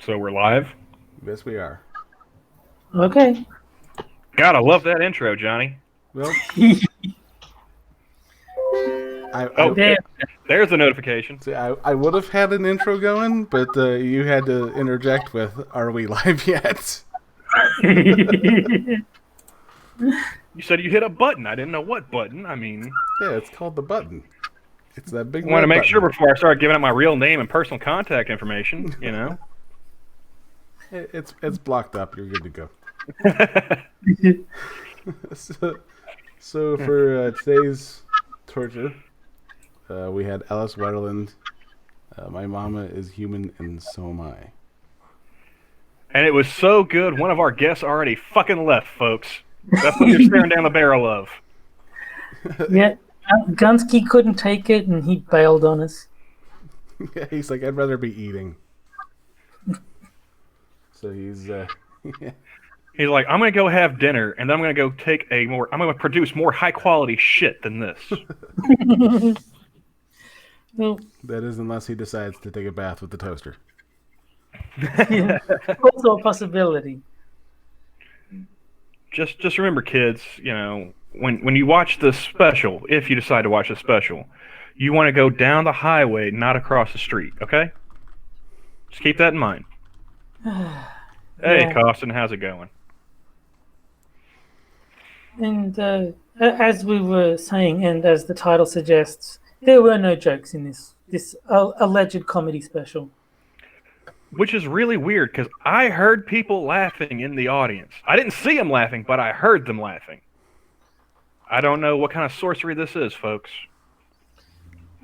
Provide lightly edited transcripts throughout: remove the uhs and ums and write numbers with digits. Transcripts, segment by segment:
So we're live? Yes, we are. Okay. God, I love that intro, Johnny. Well, There. There's a notification. see, I would have had an intro going, but you had to interject with, "Are we live yet?" You said you hit a button. I didn't know what button. I mean, Yeah, it's called the button. It's that big I want to red make button. sure before I start giving out my real name and personal contact information, you know. It's blocked up. You're good to go. So for today's torture, we had Alice Wetterlund. My mama is human, and so am I. And it was so good, one of our guests already fucking left, folks. That's what you're staring down the barrel of. Yeah. Gunsky couldn't take it, and he bailed on us. Yeah, he's like, I'd rather be eating. So he's He's like, I'm going to go have dinner, and then I'm going to go I'm going to produce more high-quality shit than this. Well, that is unless he decides to take a bath with the toaster. yeah, also a possibility. Just remember, kids, you know, when you watch the special, if you decide to watch the special, you want to go down the highway, not across the street, okay? Just keep that in mind. Hey, Yeah. Costin, how's it going? And as we were saying, and as the title suggests, there were no jokes in this alleged comedy special. Which is really weird, because I heard people laughing in the audience. I didn't see them laughing, but I heard them laughing. I don't know what kind of sorcery this is, folks.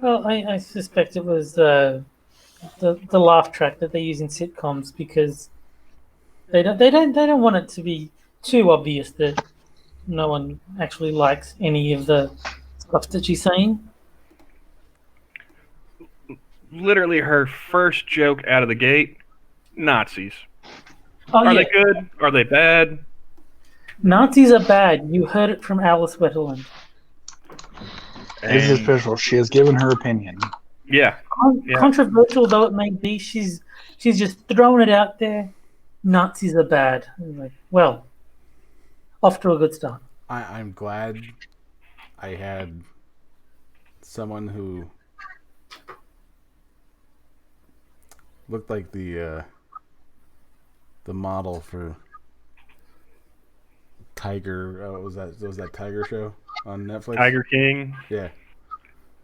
Well, I suspect it was the laugh track that they use in sitcoms because they don't want it to be too obvious that no one actually likes any of the stuff that she's saying. Literally, her first joke out of the gate, Nazis. Oh, Are yeah. they good? Are they bad? Nazis are bad. You heard it from Alice Wetterlund. This is official. She has given her opinion. Yeah. Yeah. Controversial though it may be, she's just throwing it out there. Nazis are bad. I'm like, well, off to a good start. I'm glad I had someone who looked like the model for Tiger. Was that Tiger show on Netflix? Tiger King. Yeah.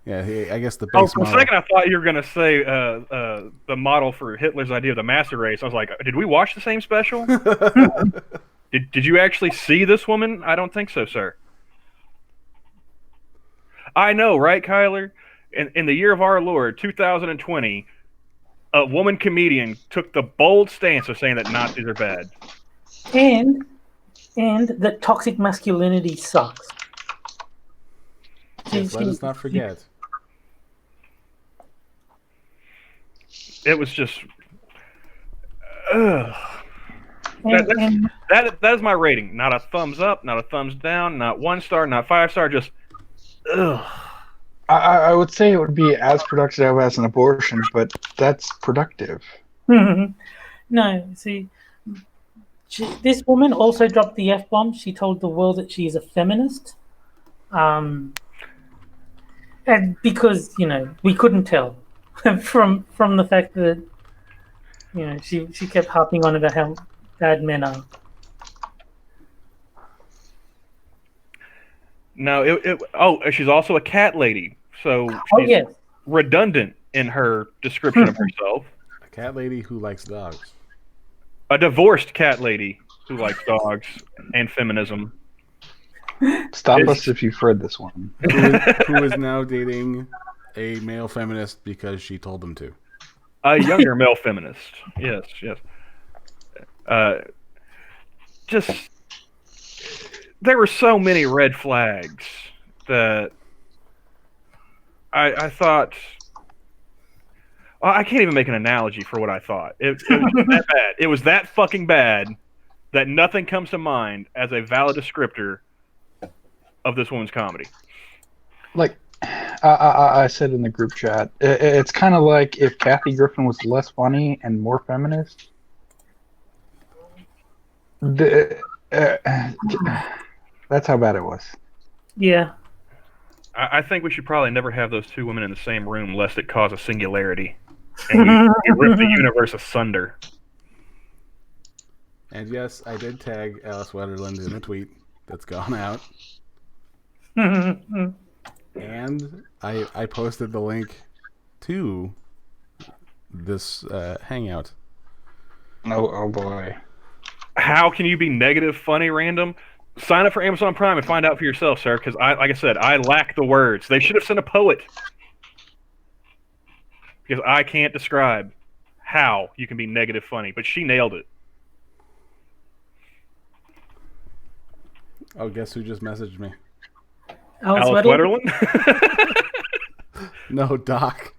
I guess the base Oh, for a model. second I thought you were going to say the model for Hitler's idea of the master race. I was like, did we watch the same special? Did you actually see this woman? I don't think so, sir. I know, right, Kyler? In the year of our Lord, 2020, a woman comedian took the bold stance of saying that Nazis are bad. And that toxic masculinity sucks. Yes, let us not forget. It was just... That is my rating. Not a thumbs up, not a thumbs down, not 1 star, not 5 star, just... Ugh. I would say it would be as productive as an abortion, but that's productive. No, see, this woman also dropped the F-bomb. She told the world that she is a feminist. And because, we couldn't tell from the fact that, she kept harping on about how bad men are. No, she's also a cat lady, so she's yes. redundant in her description of herself. A cat lady who likes dogs. A divorced cat lady who likes dogs and feminism. Stop us if you've heard this one. Who is now dating a male feminist because she told him to. A younger male feminist. Yes. Just... There were so many red flags that I thought... I can't even make an analogy for what I thought. It was that bad. It was that fucking bad that nothing comes to mind as a valid descriptor of this woman's comedy. Like, I said in the group chat, it's kind of like if Kathy Griffin was less funny and more feminist, The, that's how bad it was. Yeah. I think we should probably never have those two women in the same room, lest it cause a singularity, and we rip the universe asunder. And yes, I did tag Alice Wetterlund in a tweet that's gone out. And I posted the link to this hangout. Oh boy. How can you be negative, funny, random? Sign up for Amazon Prime and find out for yourself, sir. Because like I said, I lack the words. They should have sent a poet, because I can't describe how you can be negative, funny. But she nailed it. Oh, guess who just messaged me? Alice Alice Wetterlund? Wetterlund. No, Doc.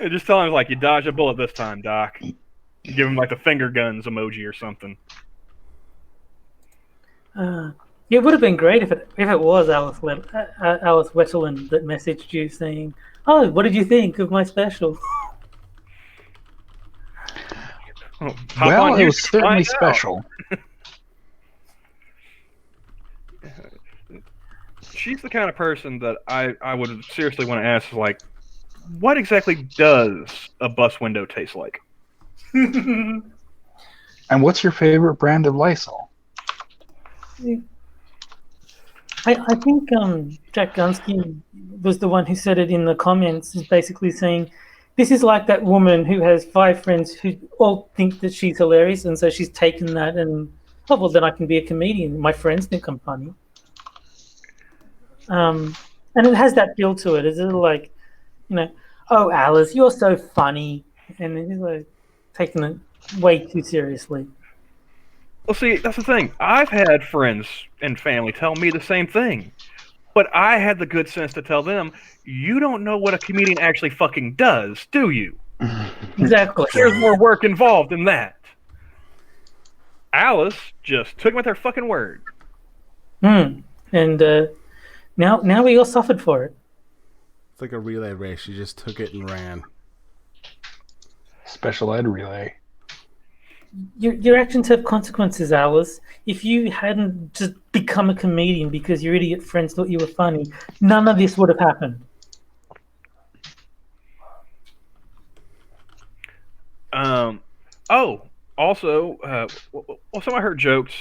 Just tell him, like, you dodged a bullet this time, Doc. Give him like the finger guns emoji or something. It would have been great if it was Alice Wetterlund that messaged you saying, "Oh, what did you think of my special?" Oh, hop Well, on it was YouTube to certainly find out. special. She's the kind of person that I would seriously want to ask, like, what exactly does a bus window taste like? And what's your favorite brand of Lysol? I think Jack Gunsky was the one who said it in the comments, is basically saying, this is like that woman who has 5 friends who all think that she's hilarious, and so she's taken that and, oh, well, then I can be a comedian. My friends think I'm funny. And it has that feel to it. It's a little like, oh, Alice, you're so funny. And it's like taking it way too seriously. Well, see, that's the thing. I've had friends and family tell me the same thing. But I had the good sense to tell them, you don't know what a comedian actually fucking does, do you? Exactly. There's more work involved in that. Alice just took them at their fucking word. And now we all suffered for it. It's like a relay race. She just took it and ran. Special ed relay. Your actions have consequences, Alice. If you hadn't just become a comedian because your idiot friends thought you were funny, none of this would have happened. Also, some of her jokes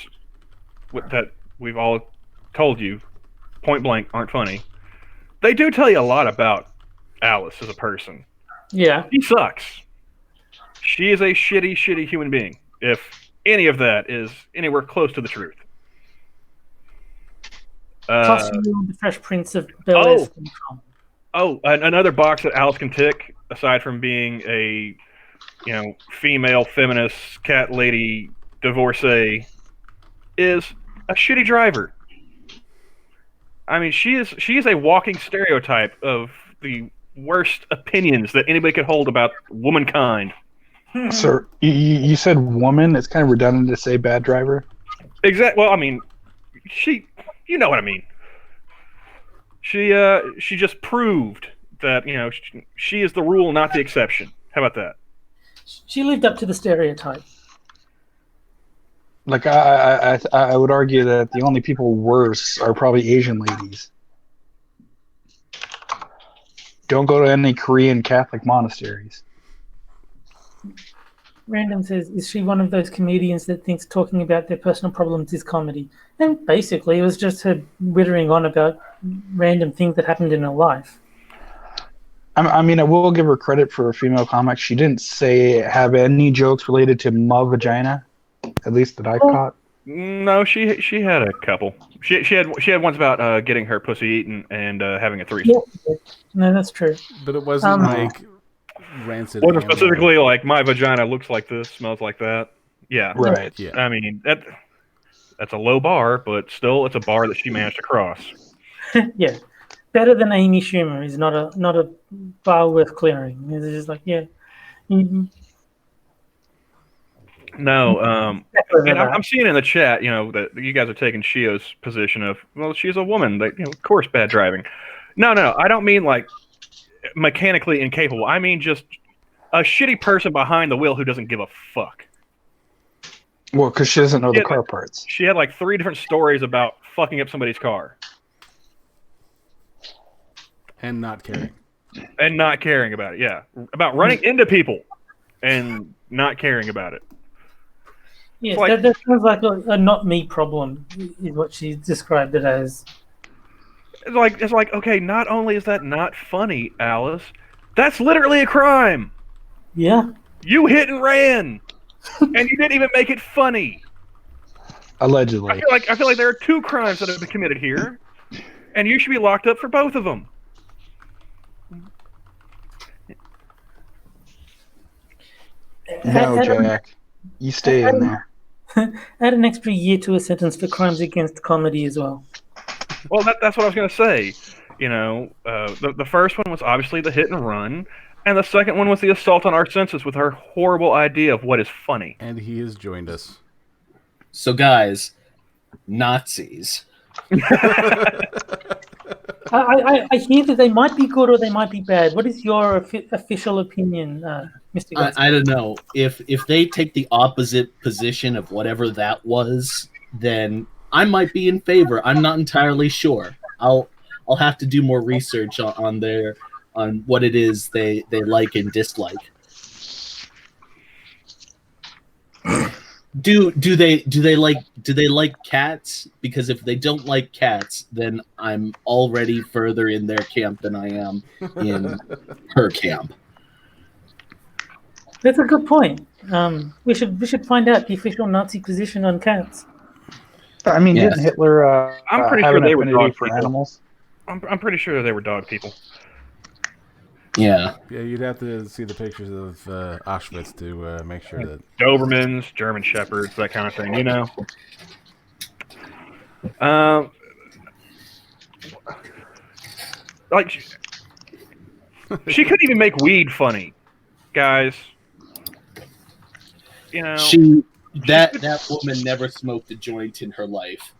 that we've all told you, point blank, aren't funny. They do tell you a lot about Alice as a person. Yeah. She sucks. She is a shitty, shitty human being, if any of that is anywhere close to the truth. Plus, you know the Fresh Prince of Bel-Air's syndrome. Another box that Alice can tick, aside from being a, female feminist cat lady divorcee, is a shitty driver. I mean, she is a walking stereotype of the worst opinions that anybody could hold about womankind. Sir, you said woman. It's kind of redundant to say bad driver. Well, I mean, you know what I mean. She just proved that she is the rule, not the exception. How about that? She lived up to the stereotype. Like I would argue that the only people worse are probably Asian ladies. Don't go to any Korean Catholic monasteries. Random says, is she one of those comedians that thinks talking about their personal problems is comedy? And basically, it was just her wittering on about random things that happened in her life. I mean, I will give her credit for a female comic. She didn't have any jokes related to my vagina, at least that I caught. No, she had a couple. She had ones about getting her pussy eaten and having a threesome. Yeah. No, that's true. But it wasn't like rancid. It wasn't specifically like my vagina looks like this, smells like that. Yeah, Right. Yeah. I mean that's a low bar, but still, it's a bar that she managed to cross. Yeah, better than Amy Schumer is not a bar worth clearing. It's just like, yeah. No, I'm seeing in the chat, that you guys are taking Shio's position of, well, she's a woman, of course, bad driving. No, I don't mean like mechanically incapable. I mean just a shitty person behind the wheel who doesn't give a fuck. Well, because she doesn't know the Yeah, car parts. She had like 3 different stories about fucking up somebody's car And not caring. and not caring about it. Yeah, about running into people and not caring about it. Yes, like- that sounds like a not me problem, is what she described it as. It's like okay, not only is that not funny, Alice, that's literally a crime. Yeah. You hit and ran, and you didn't even make it funny. Allegedly. I feel like there are 2 crimes that have been committed here, and you should be locked up for both of them. No, Jack. You stay in there. Add an extra year to a sentence for crimes against comedy as well. Well, that's what I was going to say. You know, the first one was obviously the hit and run, and the second one was the assault on our senses with her horrible idea of what is funny. And he has joined us. So, guys, Nazis. I hear that they might be good or they might be bad. What is your official opinion, Mr. Gatz? I don't know. If they take the opposite position of whatever that was, then I might be in favor. I'm not entirely sure. I'll have to do more research on what it is they like and dislike. Do they like cats? Because if they don't like cats, then I'm already further in their camp than I am in her camp. That's a good point. We should find out the official Nazi position on cats. I mean, Yes. didn't Hitler I'm pretty have sure an they were affinity dog for people. animals? I'm pretty sure they were dog people. Yeah. Yeah, you'd have to see the pictures of Auschwitz to make sure that. Dobermans, German Shepherds, that kind of thing, you know? Like, she couldn't even make weed funny, guys. You know, That woman never smoked a joint in her life.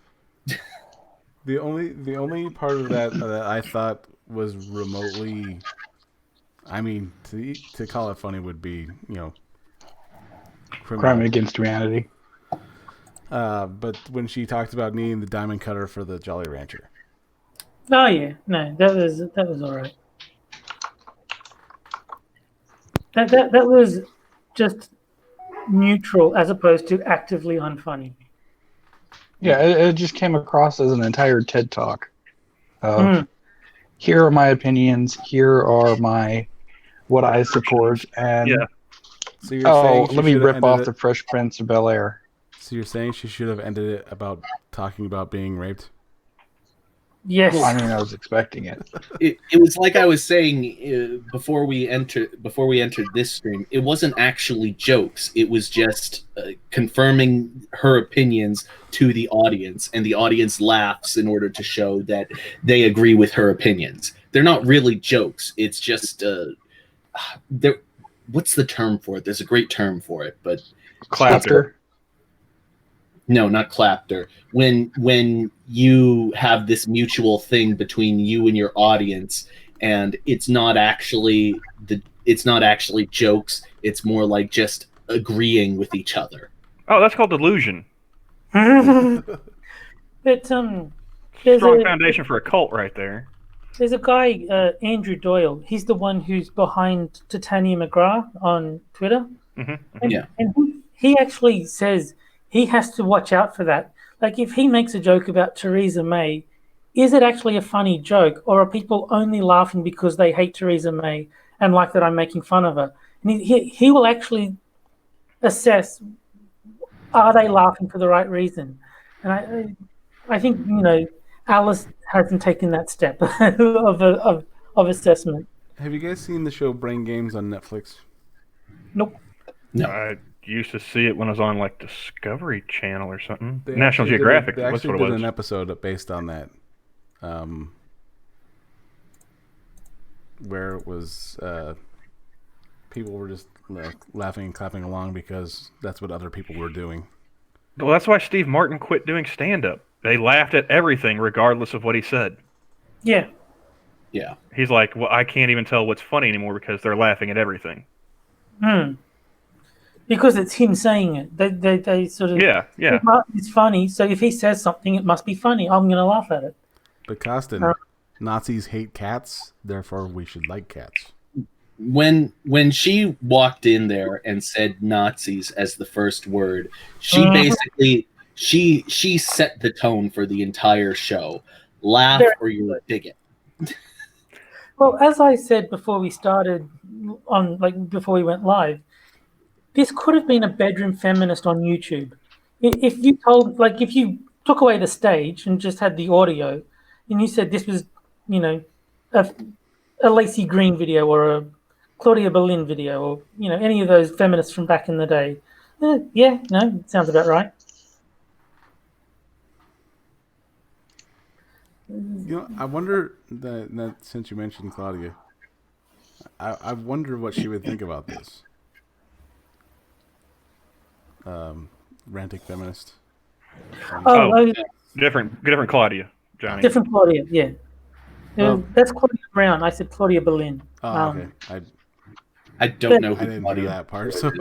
The only part of that that I thought was remotely, I mean, to call it funny would be, you know, criminal. Crime against humanity. But when she talked about needing the diamond cutter for the Jolly Rancher. Oh yeah, no, that was all right. That was just neutral as opposed to actively unfunny. Yeah, it just came across as an entire TED talk. Here are my opinions. Here are what I support. And Yeah. So you're saying she let me should have rip ended off it- the Fresh Prince of Bel-Air. So you're saying she should have ended it about talking about being raped? Yes. I mean, I was expecting it. It was like I was saying before we entered this stream. It wasn't actually jokes. It was just confirming her opinions to the audience, and the audience laughs in order to show that they agree with her opinions. They're not really jokes. It's just what's the term for it? There's a great term for it, but Clapter. no, not clapter. When you have this mutual thing between you and your audience, and it's not actually jokes. It's more like just agreeing with each other. Oh, that's called delusion. But there's Strong a foundation for a cult right there. there's a guy, Andrew Doyle. He's the one who's behind Titania McGrath on Twitter. Hmm. And, Yeah. and he actually says he has to watch out for that. Like, if he makes a joke about Theresa May, is it actually a funny joke, or are people only laughing because they hate Theresa May and like that I'm making fun of her? And he will actually assess, are they laughing for the right reason? And I think, Alice hasn't taken that step of assessment. Have you guys seen the show Brain Games on Netflix? Nope. No. I used to see it when I was on like Discovery Channel or something. They National actually Geographic. They That's actually what it did was. an episode based on that, where it was people were just laughing and clapping along because that's what other people were doing. Well, that's why Steve Martin quit doing stand-up. They laughed at everything, regardless of what he said. Yeah. Yeah. He's like, well, I can't even tell what's funny anymore because they're laughing at everything. Yeah, because it's him saying it. They sort of Yeah. It's funny. So if he says something, it must be funny. I'm going to laugh at it. But Costin, Nazis hate cats, therefore we should like cats. When she walked in there and said Nazis as the first word, she basically she set the tone for the entire show. Laugh or you're a bigot. Well, as I said before we started before we went live, this could have been a bedroom feminist on YouTube. If you took away the stage and just had the audio, and you said this was, a Lacey Green video or a Claudia Berlin video or any of those feminists from back in the day, sounds about right. I wonder that since you mentioned Claudia, I wonder what she would think about this. Rantic feminist. Different Claudia, Johnny. Different Claudia, yeah. That's Claudia Brown. I said Claudia Berlin. Oh, okay. I don't know I didn't hear that part. So.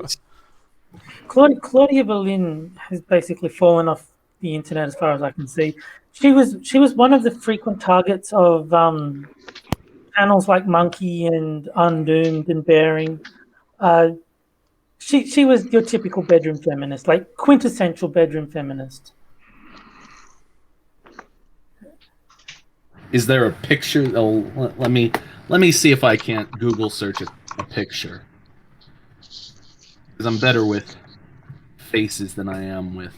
Claudia Berlin has basically fallen off the internet as far as I can see. She was one of the frequent targets of channels like Monkey and Undoomed and Bearing. She was your typical bedroom feminist, like quintessential bedroom feminist. Is there a picture? Oh, let me see if I can't Google search a picture, because I'm better with faces than I am with.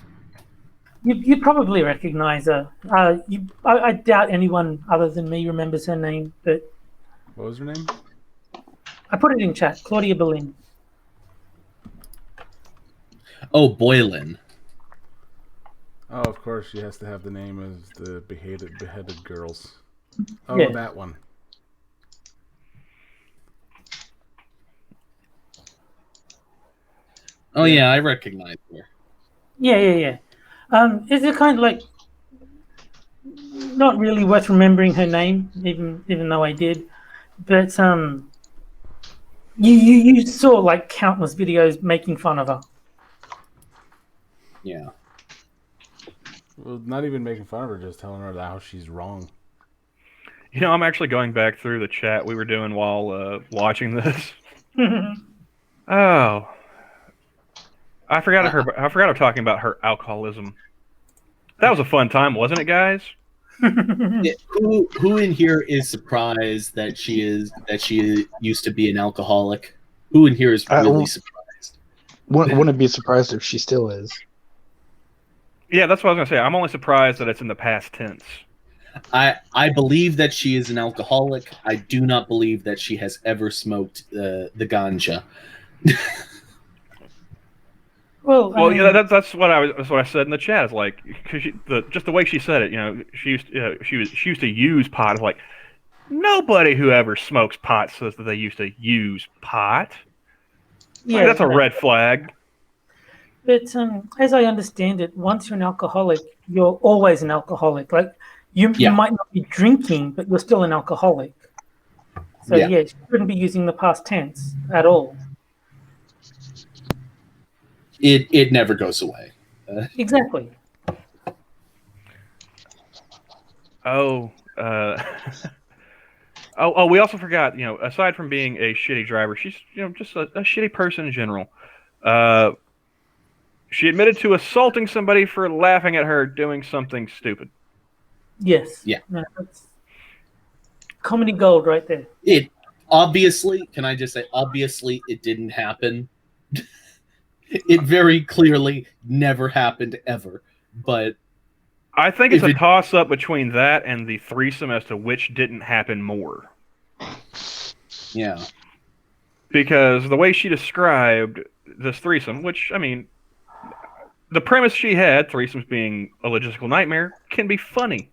You probably recognize her. I doubt anyone other than me remembers her name. But what was her name? I put it in chat. Claudia Berlin. Oh, Boylan. Oh, of course, she has to have the name of the beheaded girls. Oh, yeah. That one. Oh yeah, I recognize her. Yeah. Is it kind of like not really worth remembering her name, even though I did, but you saw like countless videos making fun of her. Yeah. Well, not even making fun of her, just telling her how she's wrong. I'm actually going back through the chat we were doing while watching this. Oh, I forgot of talking about her alcoholism. That was a fun time, wasn't it, guys? Yeah, who in here is surprised that she used to be an alcoholic? Who in here is really surprised? Wouldn't be surprised if she still is. Yeah, that's what I was gonna say. I'm only surprised that it's in the past tense. I believe that she is an alcoholic. I do not believe that she has ever smoked the ganja. Well, yeah, that's what I said in the chat. Is like, because just the way she said it, she used to use pot. Like, nobody who ever smokes pot says that they used to use pot. Yeah, like, that's a red flag. But as I understand it, once you're an alcoholic, you're always an alcoholic. Like you might not be drinking, but you're still an alcoholic. So yeah, you shouldn't be using the past tense at all. It never goes away. Exactly. Oh, we also forgot, aside from being a shitty driver, she's, just a shitty person in general. She admitted to assaulting somebody for laughing at her doing something stupid. Yes. Yeah. No, that's comedy gold right there. It obviously, can I just say, obviously it didn't happen. It very clearly never happened ever. But I think it's a toss-up between that and the threesome as to which didn't happen more. Yeah. Because the way she described this threesome, which, I mean, the premise she had, threesomes being a logistical nightmare, can be funny.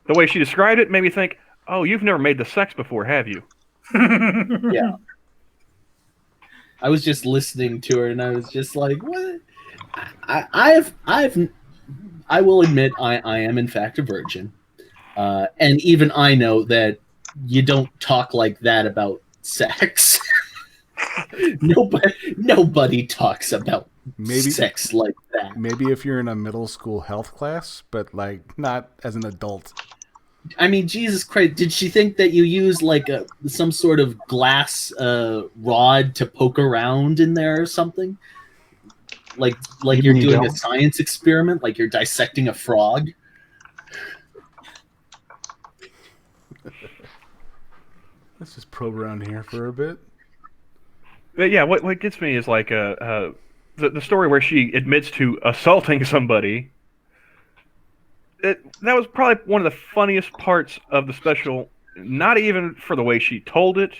The way she described it made me think, oh, you've never made the sex before, have you? Yeah. I was just listening to her and I was just like, what? I will admit I am in fact a virgin. And even I know that you don't talk like that about sex. Nobody talks about Maybe sex like that. maybe if you're in a middle school health class, but like not as an adult. I mean, Jesus Christ! Did she think that you use like some sort of glass rod to poke around in there or something? Like Even you're you doing a don't. science experiment, like you're dissecting a frog. Let's just probe around here for a bit. But yeah, what gets me is like the story where she admits to assaulting somebody. That was probably one of the funniest parts of the special. Not even for the way she told it,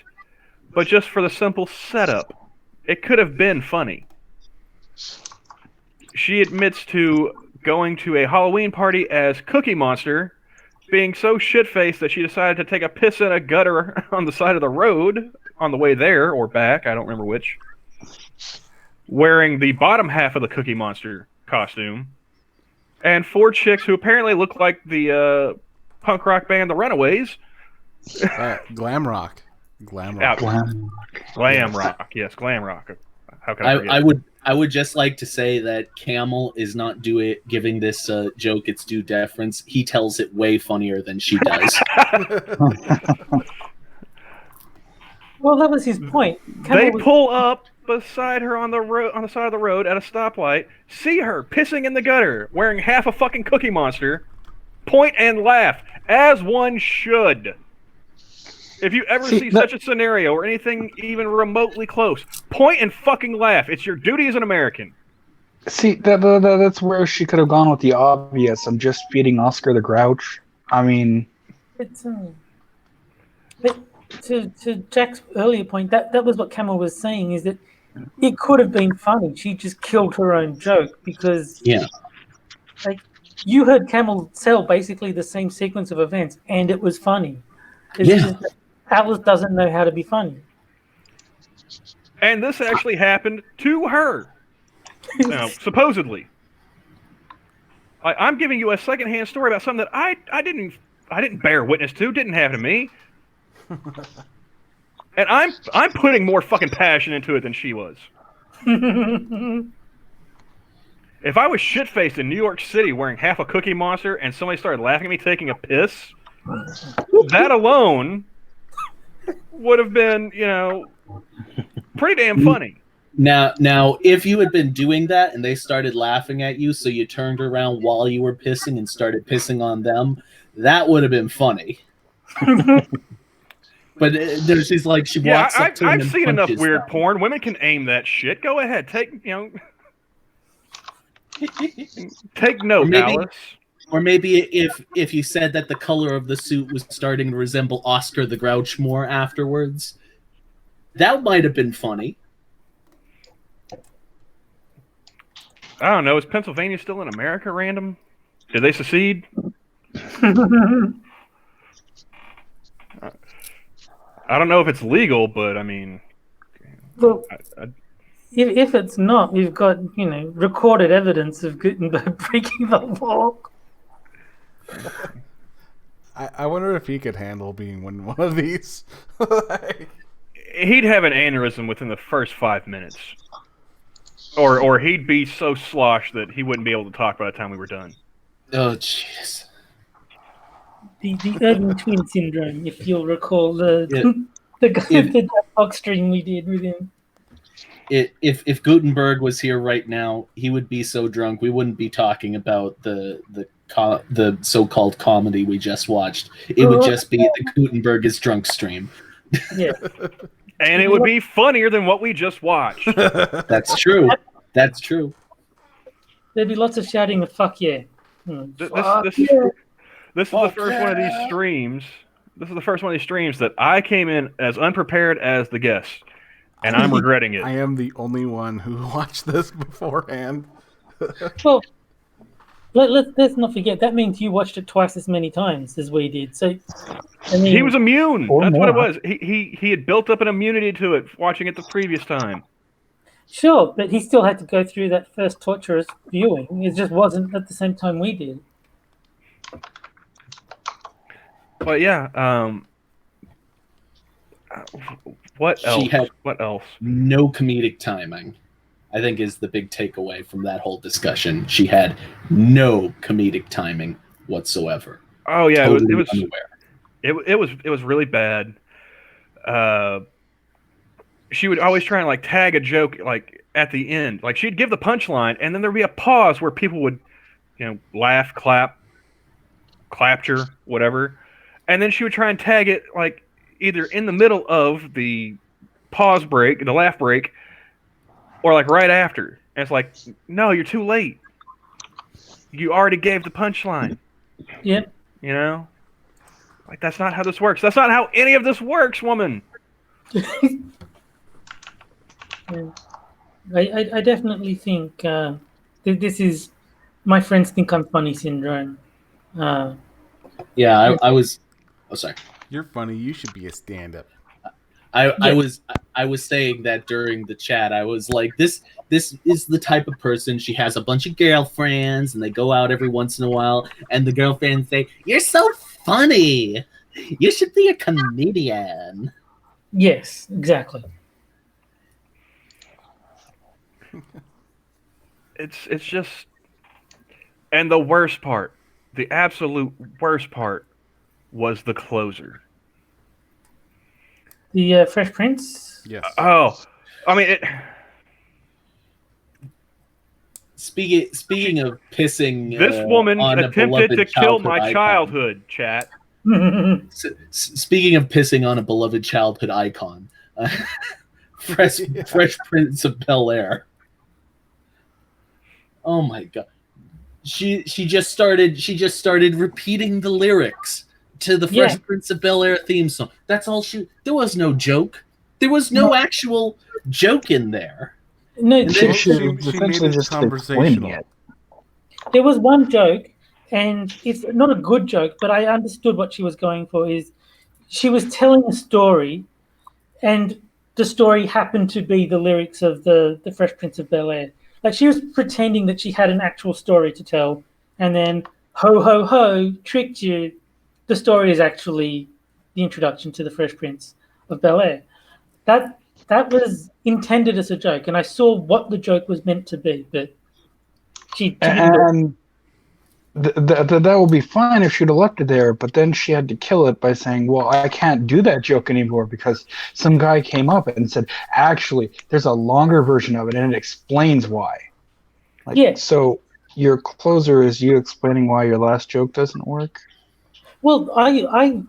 but just for the simple setup. It could have been funny. She admits to going to a Halloween party as Cookie Monster, being so shit-faced that she decided to take a piss in a gutter on the side of the road on the way there or back, I don't remember which, wearing the bottom half of the Cookie Monster costume, and 4 chicks who apparently look like the punk rock band The Runaways. Glam rock. Glam rock. Glam rock. Yes, glam rock. How can I forget? I would just like to say that Camel is not giving this joke its due deference. He tells it way funnier than she does. Well, that was his point. They pull up beside her on the road, on the side of the road at a stoplight, see her pissing in the gutter, wearing half a fucking Cookie Monster, point and laugh, as one should. If you ever see such a scenario or anything even remotely close, point and fucking laugh. It's your duty as an American. See, that's where she could have gone with the obvious. I'm just feeding Oscar the Grouch. I mean, It's, but to Jack's earlier point, that was what Camel was saying, is that it could have been funny. She just killed her own joke because like you heard Camel tell basically the same sequence of events and it was funny. It's just that Alice doesn't know how to be funny. And this actually happened to her. Supposedly. I'm giving you a secondhand story about something that I didn't bear witness to, didn't happen to me. And I'm putting more fucking passion into it than she was. If I was shit-faced in New York City wearing half a Cookie Monster and somebody started laughing at me taking a piss, that alone would have been, pretty damn funny. Now, if you had been doing that and they started laughing at you, so you turned around while you were pissing and started pissing on them, that would have been funny. But there's just like she walks up to him and I've seen enough punches weird them. porn. Women can aim that shit. Go ahead, take note, Alice. Or maybe if you said that the color of the suit was starting to resemble Oscar the Grouch more afterwards, that might have been funny. I don't know. Is Pennsylvania still in America, random? Did they secede? I don't know if it's legal, but I mean... Well, if it's not, we've got, recorded evidence of Gutenberg breaking the law. I wonder if he could handle being one of these. He'd have an aneurysm within the first 5 minutes. Or he'd be so sloshed that he wouldn't be able to talk by the time we were done. Oh, jeez. The Irving Twin Syndrome, if you'll recall the box stream we did with him. If Gutenberg was here right now, he would be so drunk we wouldn't be talking about the so-called comedy we just watched. It would just be the Gutenberg is drunk stream. Yeah. And it would be funnier than what we just watched. That's true. That's true. There'd be lots of shouting of "fuck yeah." This is the first one of these streams. This is the first one of these streams that I came in as unprepared as the guest, and I'm regretting it. I am the only one who watched this beforehand. Well, let's not forget that means you watched it twice as many times as we did. So, I mean, he was immune. Or That's more. what it was. He had built up an immunity to it watching it the previous time. sure, but he still had to go through that first torturous viewing. It just wasn't at the same time we did. But yeah, What else? She had What else? no comedic timing, I think, is the big takeaway from that whole discussion. She had no comedic timing whatsoever. Oh yeah, Totally it was unaware. it was really bad. She would always try and like tag a joke like at the end. Like she'd give the punchline, and then there'd be a pause where people would, laugh, clapture, whatever, and then she would try and tag it like either in the middle of the pause break, the laugh break, or like right after. And it's like, no, you're too late. You already gave the punchline. Yep. You know, like that's not how this works. That's not how any of this works, woman. I definitely think this is my friends think I'm funny syndrome. Yeah, I was. Oh, sorry. You're funny. You should be a stand-up. I was saying that during the chat. I was like, this is the type of person. She has a bunch of girlfriends, and they go out every once in a while. And the girlfriends say, "You're so funny. You should be a comedian." Yes, exactly. It's just, and the worst part, the absolute worst part, was the closer. The Fresh Prince. Yes. Oh, I mean it. Speaking of pissing, This woman on a attempted beloved to kill my icon. childhood, chat. Speaking of pissing on a beloved childhood icon, Fresh Prince of Bel-Air. Oh my god, she just started repeating the lyrics to the Fresh Prince of Bel-Air theme song. That's all she. There was no joke. There was no actual joke in there. No, She essentially made it just conversational. explaining it. there was one joke, and it's not a good joke, but I understood what she was going for. Is she was telling a story, and the story happened to be the lyrics of the Fresh Prince of Bel-Air. Like she was pretending that she had an actual story to tell, and then ho ho ho, tricked you. The story is actually the introduction to the Fresh Prince of Bel-Air. That was intended as a joke, and I saw what the joke was meant to be, but she didn't do it. And that would be fine if she'd have left it there, but then she had to kill it by saying, well, I can't do that joke anymore because some guy came up and said, actually, there's a longer version of it, and it explains why. Yeah. So your closer is you explaining why your last joke doesn't work? Well, I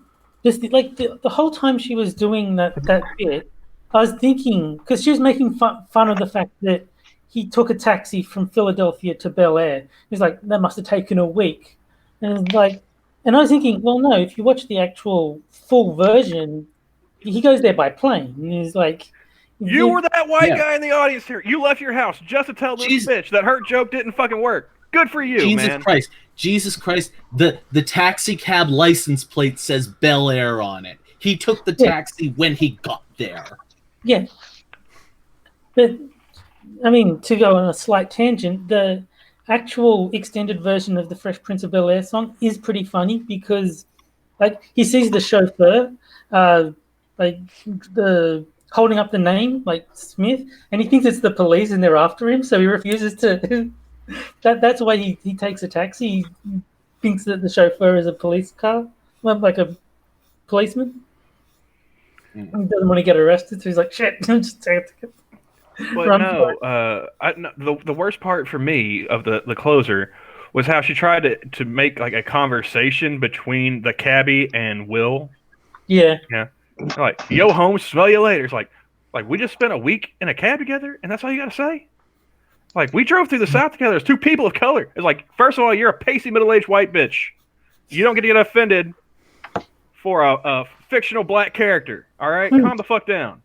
just like the whole time she was doing that bit, I was thinking because she was making fun of the fact that he took a taxi from Philadelphia to Bel-Air. He's like, that must have taken a week, and I was thinking, well, no, if you watch the actual full version, he goes there by plane. And he's like, You were that white guy in the audience here. You left your house just to tell this bitch that her joke didn't fucking work. Good for you, man. Jesus Christ. The taxi cab license plate says Bel Air on it. He took the taxi when he got there. Yeah. But, I mean, to go on a slight tangent, the actual extended version of the Fresh Prince of Bel-Air song is pretty funny because, like, he sees the chauffeur, holding up the name, like Smith, and he thinks it's the police and they're after him, so he refuses to. That's why he takes a taxi. He thinks that the chauffeur is a police car, like a policeman. He doesn't want to get arrested, so he's like, shit, just take a ticket. But the worst part for me of the closer was how she tried to make like a conversation between the cabbie and Will. Yeah. Yeah. Like, yo, home, smell you later. It's like we just spent a week in a cab together, and that's all you got to say? Like, we drove through the South together as two people of color. It's like, first of all, you're a pasty middle-aged white bitch. You don't get to get offended for a fictional black character. All right? Calm the fuck down.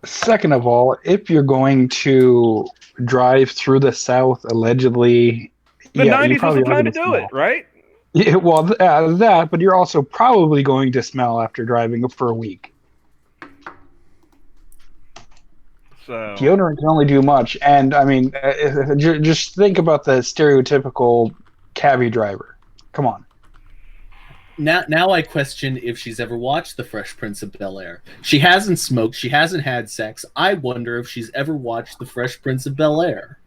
Second of all, if you're going to drive through the South, allegedly... The 90s was the time to do it, right? Yeah, well, that, but you're also probably going to smell after driving for a week. So Deodorant can only do much, and I mean, just think about the stereotypical cabbie driver. Come on. Now I question if she's ever watched The Fresh Prince of Bel-Air. She hasn't smoked. She hasn't had sex. I wonder if she's ever watched The Fresh Prince of Bel-Air.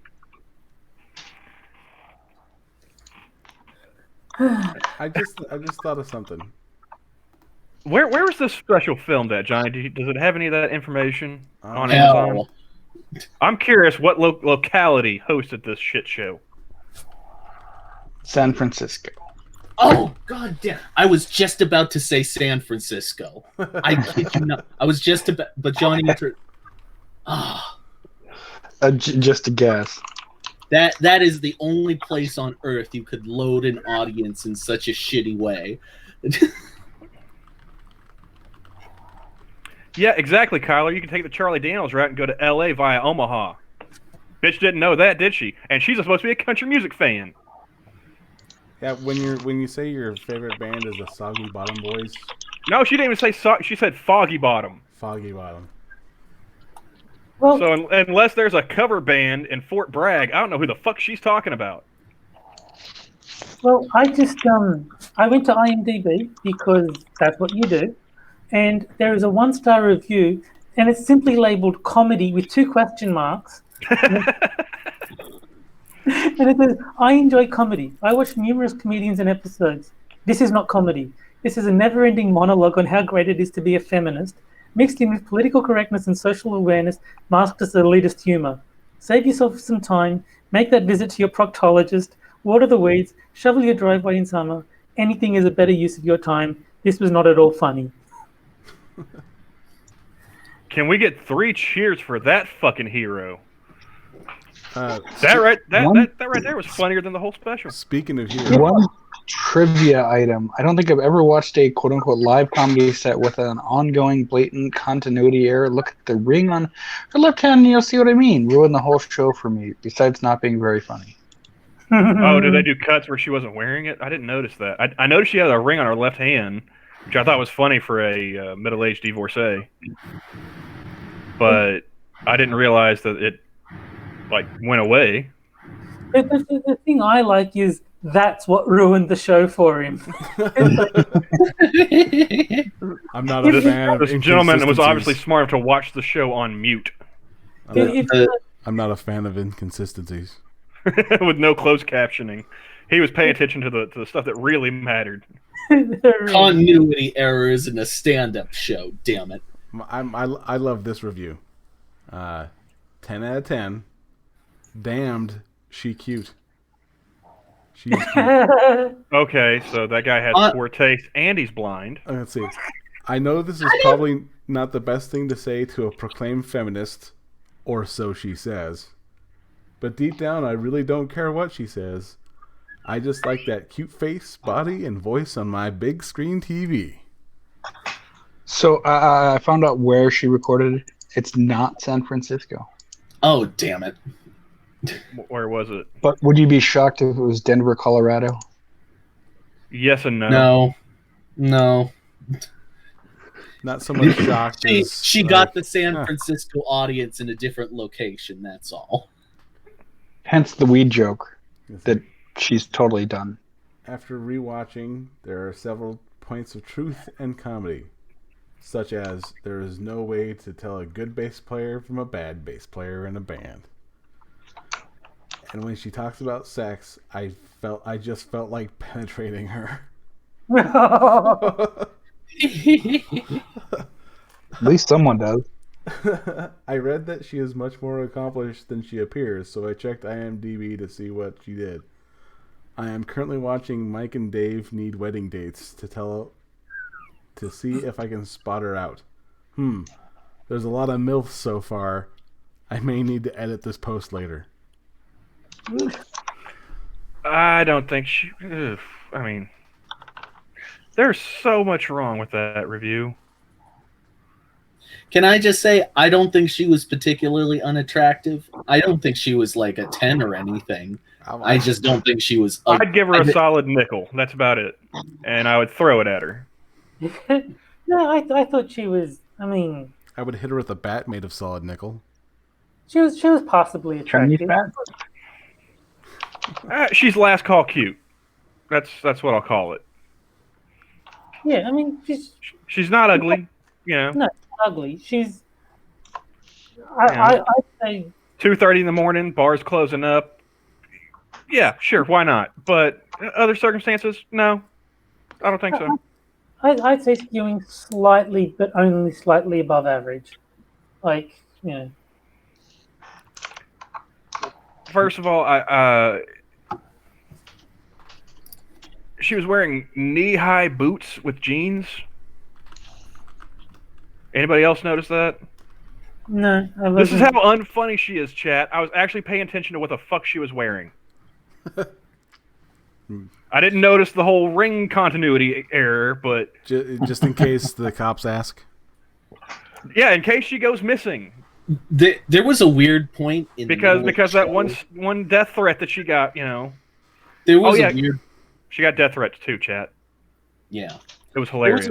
I just thought of something. Where was this special filmed at, Johnny? Does it have any of that information on Hell. Amazon? I'm curious what locality hosted this shit show. San Francisco. Oh, god damn. I was just about to say San Francisco. I kid you not. I was just about... But Johnny... Ah. Just a guess. That is the only place on Earth you could load an audience in such a shitty way. Yeah, exactly, Kyler. You can take the Charlie Daniels route and go to L.A. via Omaha. Bitch didn't know that, did she? And she's supposed to be a country music fan. Yeah, when you say your favorite band is the Soggy Bottom Boys, No, she didn't even say she said Foggy Bottom. Foggy Bottom. Well, So unless there's a cover band in Fort Bragg, I don't know who the fuck she's talking about. well, I went to IMDb because that's what you do, and there is a 1-star review, and it's simply labeled comedy with 2 question marks. And it says, I enjoy comedy. I watch numerous comedians and episodes. This is not comedy. This is a never-ending monologue on how great it is to be a feminist, mixed in with political correctness and social awareness, masked as elitist humor. Save yourself some time, make that visit to your proctologist, water the weeds, shovel your driveway in summer. Anything is a better use of your time. This was not at all funny. Can we get 3 cheers for that fucking hero? That right there was funnier than the whole special. Speaking of heroes, One trivia item. I don't think I've ever watched a quote-unquote live comedy set with an ongoing blatant continuity error. Look at the ring on her left hand and you'll see what I mean. Ruined the whole show for me, besides not being very funny. Oh, did they do cuts where she wasn't wearing it? I didn't notice that. I noticed she had a ring on her left hand, which I thought was funny for a middle-aged divorcee. But I didn't realize that it went away. The thing I like is that's what ruined the show for him. I'm not a fan of This gentleman was obviously inconsistencies. smart enough to watch the show on mute I'm not a fan of inconsistencies. with no closed captioning. He was paying attention to the stuff that really mattered. Continuity errors in a stand-up show, damn it. I love this review. 10 out of 10. Damned, she cute. She's cute. Okay, so that guy has poor taste and he's blind. Let's see. I know this is probably not the best thing to say to a proclaimed feminist, or so she says. But deep down, I really don't care what she says. I just like that cute face, body, and voice on my big screen TV. So I found out where she recorded it. It's not San Francisco. Oh, damn it. Where was it? But would you be shocked if it was Denver, Colorado? Yes and no. No. Not so much shocked as... She got the San Francisco audience in a different location, that's all. Hence the weed joke that she's totally done. After rewatching, there are several points of truth and comedy, such as there is no way to tell a good bass player from a bad bass player in a band. And when she talks about sex, I just felt like penetrating her. At least someone does. I read that she is much more accomplished than she appears, so I checked IMDb to see what she did. I am currently watching Mike and Dave Need Wedding Dates to see if I can spot her out. There's a lot of MILFs so far. I may need to edit this post later. I don't think she... Ugh, I mean... There's so much wrong with that review. Can I just say, I don't think she was particularly unattractive. I don't think she was like a 10 or anything. I just don't think she was... I'd give her a solid nickel. That's about it. And I would throw it at her. No, I thought she was... I mean... I would hit her with a bat made of solid nickel. She was possibly Chinese attractive. bat? She's last call cute. That's what I'll call it. Yeah, I mean, She's not ugly, you know. no, ugly. She's. You know, I'd say 2:30 in the morning, bars closing up. Yeah, sure, why not? But other circumstances, no, I don't think so. I'd say skewing slightly, but only slightly above average. Like, you know, First of all, she was wearing knee-high boots with jeans. Anybody else notice that? no, I This is how wasn't. unfunny she is, chat. I was actually paying attention to what the fuck she was wearing. I didn't notice the whole ring continuity error, but Just in case the cops ask. yeah, in case she goes missing, There was a weird point in the middle of the because that show. one death threat that she got, you know. There was Oh, yeah. a weird. She got death threats too, chat. Yeah. It was hilarious.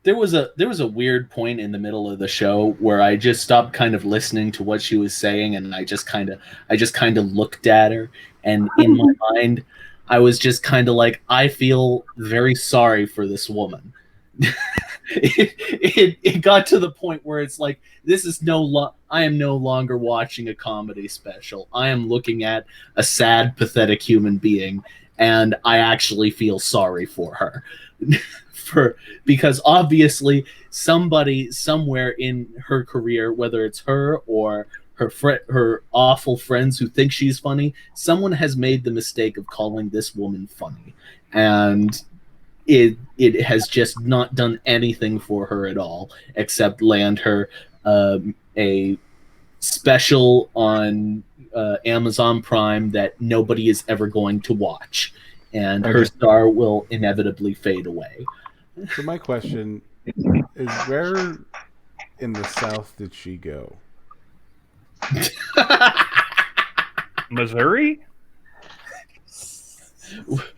There was a weird point in the middle of the show where I just stopped kind of listening to what she was saying, and I just kind of looked at her, and in my mind I was just kind of like, I feel very sorry for this woman. it got to the point where it's like, this is I am no longer watching a comedy special. I am looking at a sad, pathetic human being, and I actually feel sorry for her. Because obviously somebody somewhere in her career, whether it's her or her awful friends who think she's funny, someone has made the mistake of calling this woman funny, and it has just not done anything for her at all except land her a special on Amazon Prime that nobody is ever going to watch, and her Okay. star will inevitably fade away. So my question is, where in the South did she go? Missouri?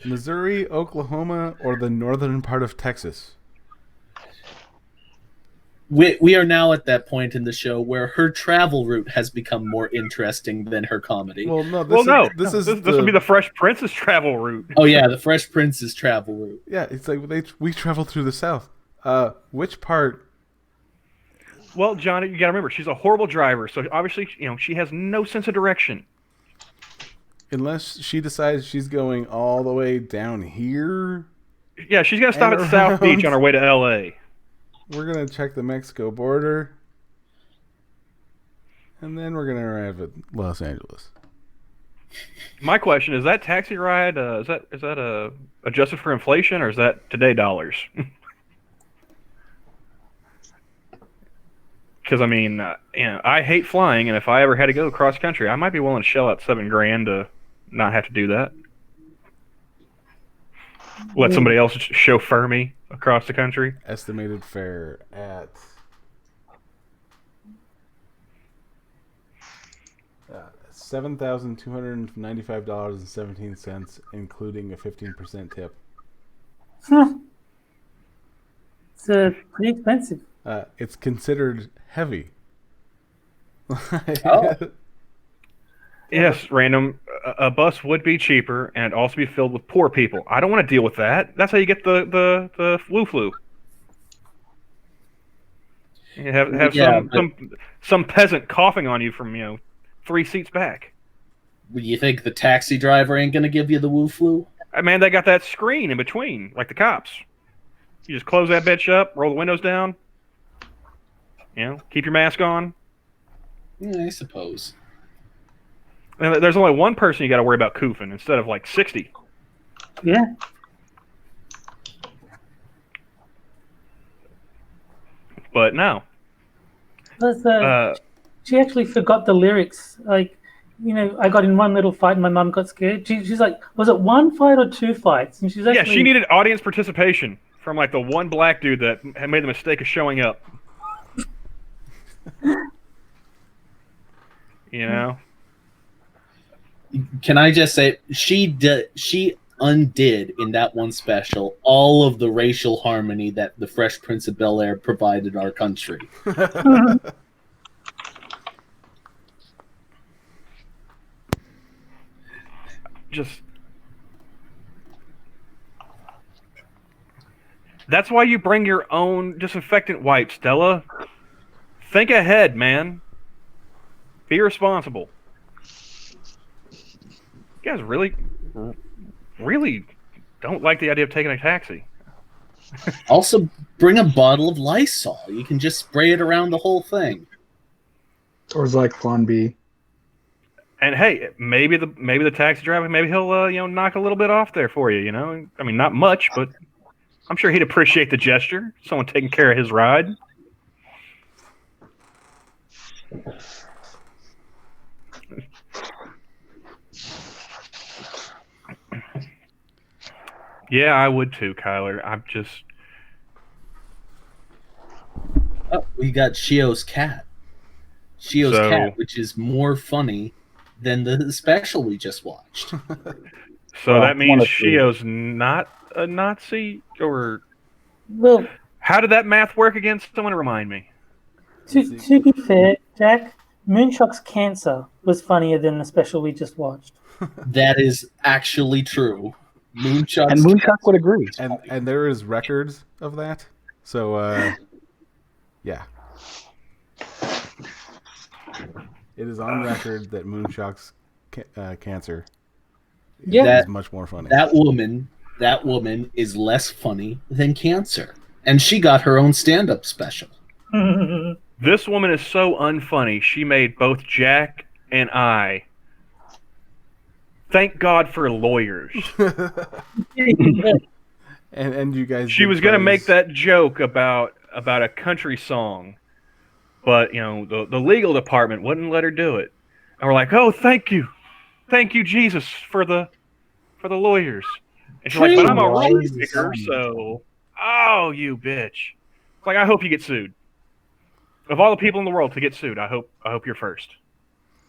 Missouri, Oklahoma, or the northern part of Texas? We are now at that point in the show where her travel route has become more interesting than her comedy. Well, no. This would be the Fresh Prince's travel route. Oh yeah, the Fresh Prince's travel route. Yeah, it's like we traveled through the South. Which part? Well, Johnny, you got to remember, she's a horrible driver, so obviously, you know, she has no sense of direction. Unless she decides she's going all the way down here, Yeah, she's gonna stop And at South Beach around. on her way to L.A. we're gonna check the Mexico border, and then we're gonna arrive at Los Angeles. My question is that taxi ride is that adjusted for inflation, or is that today dollars? Because I mean, you know, I hate flying, and if I ever had to go cross country, I might be willing to shell out $7,000 to not have to do that. Let somebody else chauffeur me across the country. Estimated fare at $7,295.17, including a 15% tip. It's pretty expensive. It's considered heavy. Oh. Yes, random. A bus would be cheaper, and it'd also be filled with poor people. I don't want to deal with that. That's how you get the flu. You have Yeah, some peasant coughing on you from 3 seats back. You think the taxi driver ain't gonna give you the woo flu? Man, they got that screen in between, like the cops. You just close that bitch up, roll the windows down. Keep your mask on. Yeah, I suppose. And there's only one person you got to worry about koofing instead of like 60. Yeah. But no. Plus, she actually forgot the lyrics. Like, I got in one little fight and my mum got scared. She's like, was it one fight or two fights? And she's actually... Yeah, she needed audience participation from like the one black dude that had made the mistake of showing up. Can I just say, she undid in that one special all of the racial harmony that the Fresh Prince of Bel-Air provided our country. That's why you bring your own disinfectant wipes, Stella. Think ahead, man. Be responsible. You guys really don't like the idea of taking a taxi. Also, bring a bottle of Lysol. You can just spray it around the whole thing. Or Zyklon B. And hey, maybe the taxi driver, maybe he'll knock a little bit off there for you. You know, I mean, not much, but I'm sure he'd appreciate the gesture. Someone taking care of his ride. Yeah, I would too, Kyler. I'm just. Oh, we got Shio's cat. Shio's cat, which is more funny than the special we just watched. So that means Shio's not a Nazi, or Well, how did that math work again? Someone remind me. to be fair, Jack, Moonshock's cancer was funnier than the special we just watched. That is actually true. Moonshock's And Moonshock would agree. And there is records of that. So, yeah. It is on record that Moonshock's cancer is much more funny. That woman is less funny than cancer. And she got her own stand-up special. This woman is so unfunny, she made both Jack and I. Thank God for lawyers. and you guys. She was going to make that joke about a country song, but the legal department wouldn't let her do it. And we're like, oh, thank you, Jesus, for the lawyers. And she's like, but I'm a rule picker, so you bitch. It's like, I hope you get sued. Of all the people in the world to get sued, I hope you're first.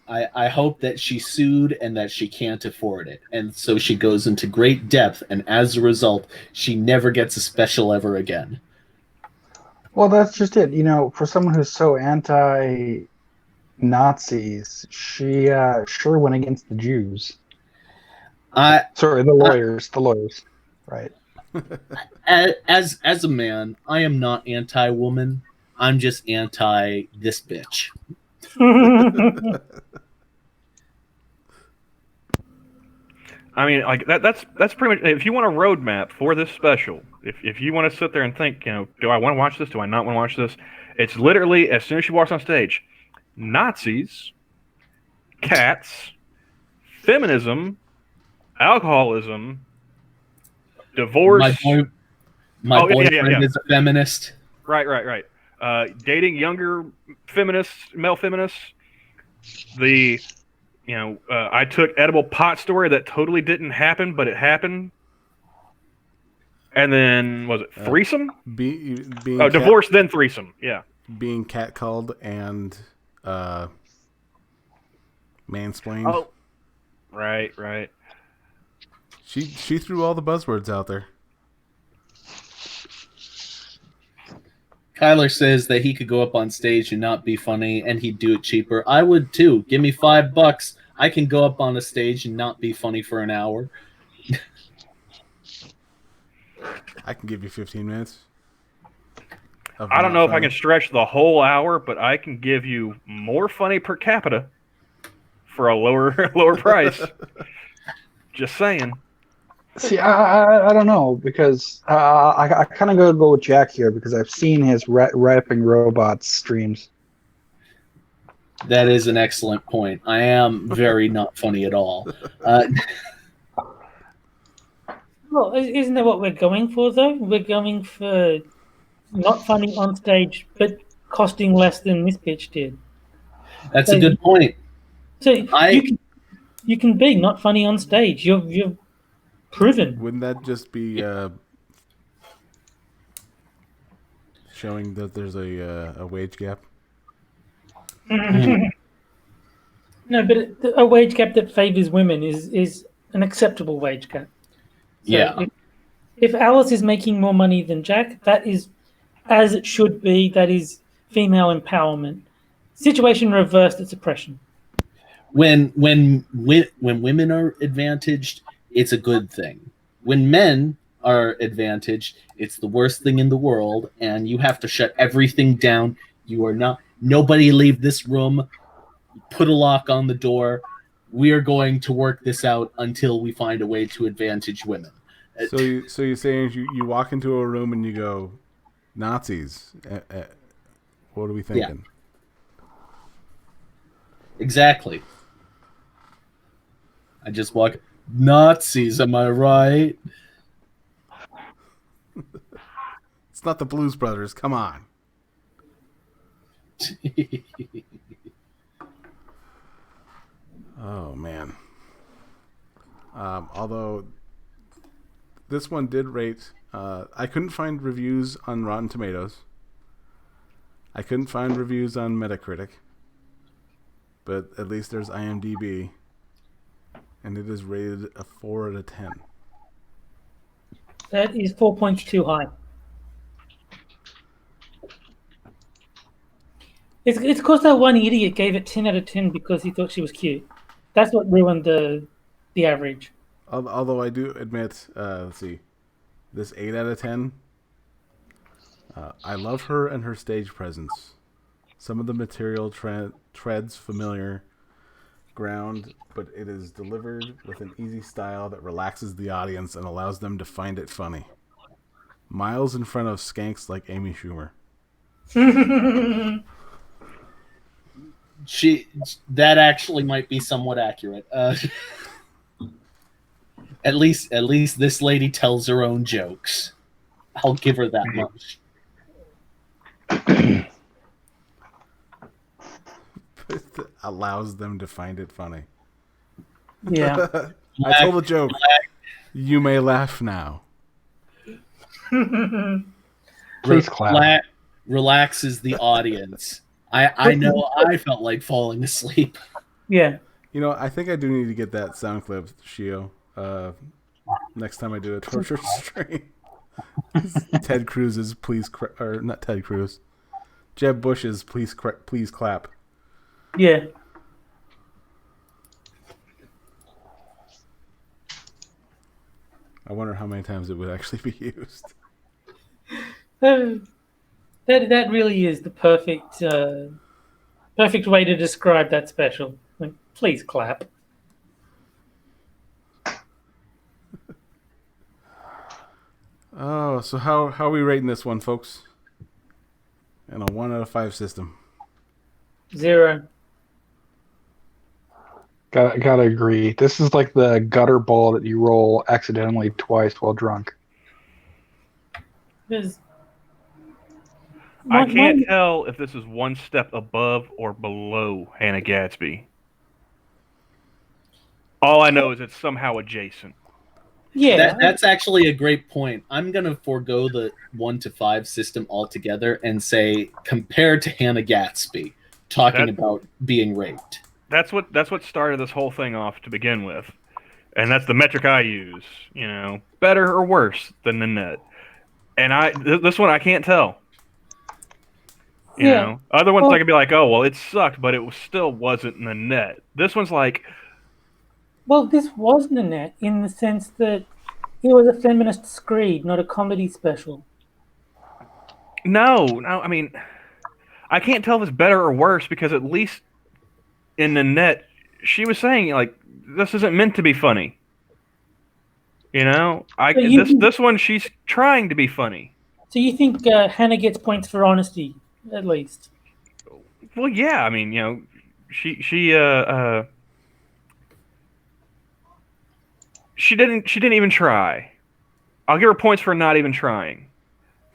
I hope that she sued and that she can't afford it. And so she goes into great depth, and as a result, she never gets a special ever again. Well, that's just it. For someone who's so anti-Nazis, she sure went against the Jews. Sorry, the lawyers. The lawyers. Right. As a man, I am not anti-woman. I'm just anti this bitch. I mean, like that's pretty much. If you want a roadmap for this special, if you want to sit there and think, do I want to watch this? Do I not want to watch this? It's literally as soon as she walks on stage, Nazis, cats, feminism, alcoholism, divorce. My boyfriend is a feminist. Right. Dating younger male feminists. I took edible pot story that totally didn't happen, but it happened. And then, was it threesome? Divorce, then threesome, yeah. Being catcalled and mansplained. Oh, right. She threw all the buzzwords out there. Kyler says that he could go up on stage and not be funny, and he'd do it cheaper. I would too. Give me $5. I can go up on a stage and not be funny for an hour. I can give you 15 minutes. I don't know if I can stretch the whole hour, but I can give you more funny per capita for a lower price. Just saying. See, I don't know, because I kind of go with Jack here, because I've seen his rapping robots streams. That is an excellent point. I am very not funny at all. Well, isn't that what we're going for, though? We're going for not funny on stage, but costing less than this bitch did. That's a good point. So you can be not funny on stage. You're proven. Wouldn't that just be showing that there's a wage gap? No, but a wage gap that favors women is an acceptable wage gap. So yeah. If Alice is making more money than Jack, that is as it should be. That is female empowerment. Situation reversed, it's oppression. When women are advantaged, it's a good thing. When men our advantage. It's the worst thing in the world, and you have to shut everything down. You are not. Nobody leave this room. Put a lock on the door. We are going to work this out until we find a way to advantage women. So you're saying you walk into a room and you go, Nazis. What are we thinking? Exactly. I just walk. Nazis, am I right? It's not the Blues Brothers. Come on. Oh man. Although this one did rate, I couldn't find reviews on Rotten Tomatoes. I couldn't find reviews on Metacritic, but at least there's IMDb, and it is rated a 4 out of 10. That is 4 points too high. It's because that one idiot gave it 10 out of 10 because he thought she was cute. That's what ruined the average. Although I do admit, let's see, this 8 out of 10, I love her and her stage presence. Some of the material treads familiar ground, but it is delivered with an easy style that relaxes the audience and allows them to find it funny. Miles in front of skanks like Amy Schumer. That actually might be somewhat accurate. At least this lady tells her own jokes. I'll give her that much. Allows them to find it funny. Yeah. I told a joke. You may laugh now. Please clap. Relaxes the audience. I know I felt like falling asleep. Yeah. You know, I think I do need to get that sound clip, Shio. Next time I do a torture stream. Ted Cruz's please, or not Ted Cruz. Jeb Bush's please clap. Yeah. I wonder how many times it would actually be used. That really is the perfect way to describe that special. Like, please clap. Oh, so how are we rating this one, folks? In a 1 out of 5 system. 0. Gotta agree. This is like the gutter ball that you roll accidentally twice while drunk. I can't tell if this is one step above or below Hannah Gadsby. All I know is it's somehow adjacent. Yeah. That's actually a great point. I'm going to forego the 1 to 5 system altogether and say, compared to Hannah Gadsby, talking about being raped. That's what started this whole thing off to begin with. And that's the metric I use, you know. Better or worse than Nanette. And this one I can't tell. You know? Other ones I could be like, oh, well, it sucked, but it still wasn't Nanette. This one's like... Well, this was Nanette in the sense that it was a feminist screed, not a comedy special. No, I mean... I can't tell if it's better or worse because at least in Nanette, she was saying, like, this isn't meant to be funny. You know? This one, she's trying to be funny. So you think Hannah gets points for honesty, at least? Well, yeah, I mean, you know, she didn't even try. I'll give her points for not even trying.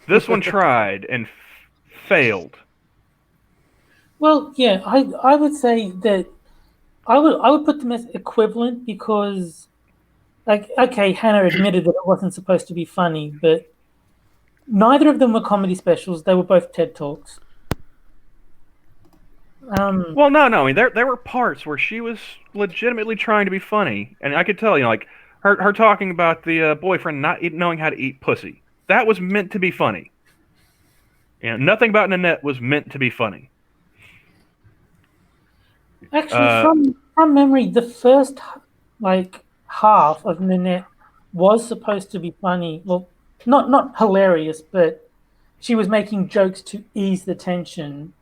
This one tried and failed. Well, yeah, I would say that I would put them as equivalent because, like, okay, Hannah admitted that it wasn't supposed to be funny, but neither of them were comedy specials. They were both TED Talks. Well, no. I mean, there were parts where she was legitimately trying to be funny, and I could tell, you know, like her talking about the boyfriend not knowing how to eat pussy. That was meant to be funny. You know, nothing about Nanette was meant to be funny. Actually, from memory, the first half of Nanette was supposed to be funny. Well, not hilarious, but she was making jokes to ease the tension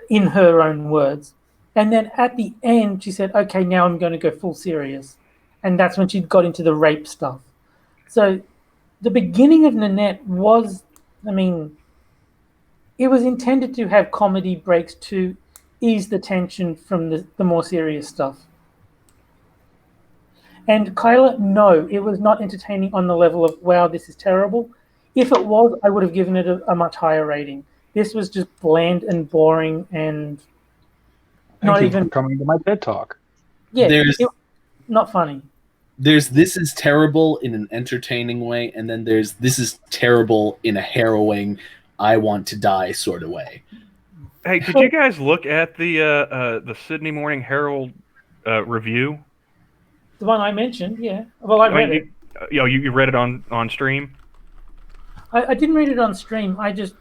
in her own words. And then at the end, she said, "Okay, now I'm going to go full serious," and that's when she got into the rape stuff. So the beginning of Nanette was, I mean, it was intended to have comedy breaks to ease the tension from the more serious stuff. And Kyla, no, it was not entertaining on the level of, wow, this is terrible. If it was, I would have given it a much higher rating. This was just bland and boring and Thank not you even, for coming to my TED Talk. yeah, There's not funny. this is terrible in an entertaining way, and then there's this is terrible in a harrowing, I want to die sort of way. Hey, did you guys look at the Sydney Morning Herald review? The one I mentioned, yeah. Well, I read it. You read it on stream? I didn't read it on stream. I just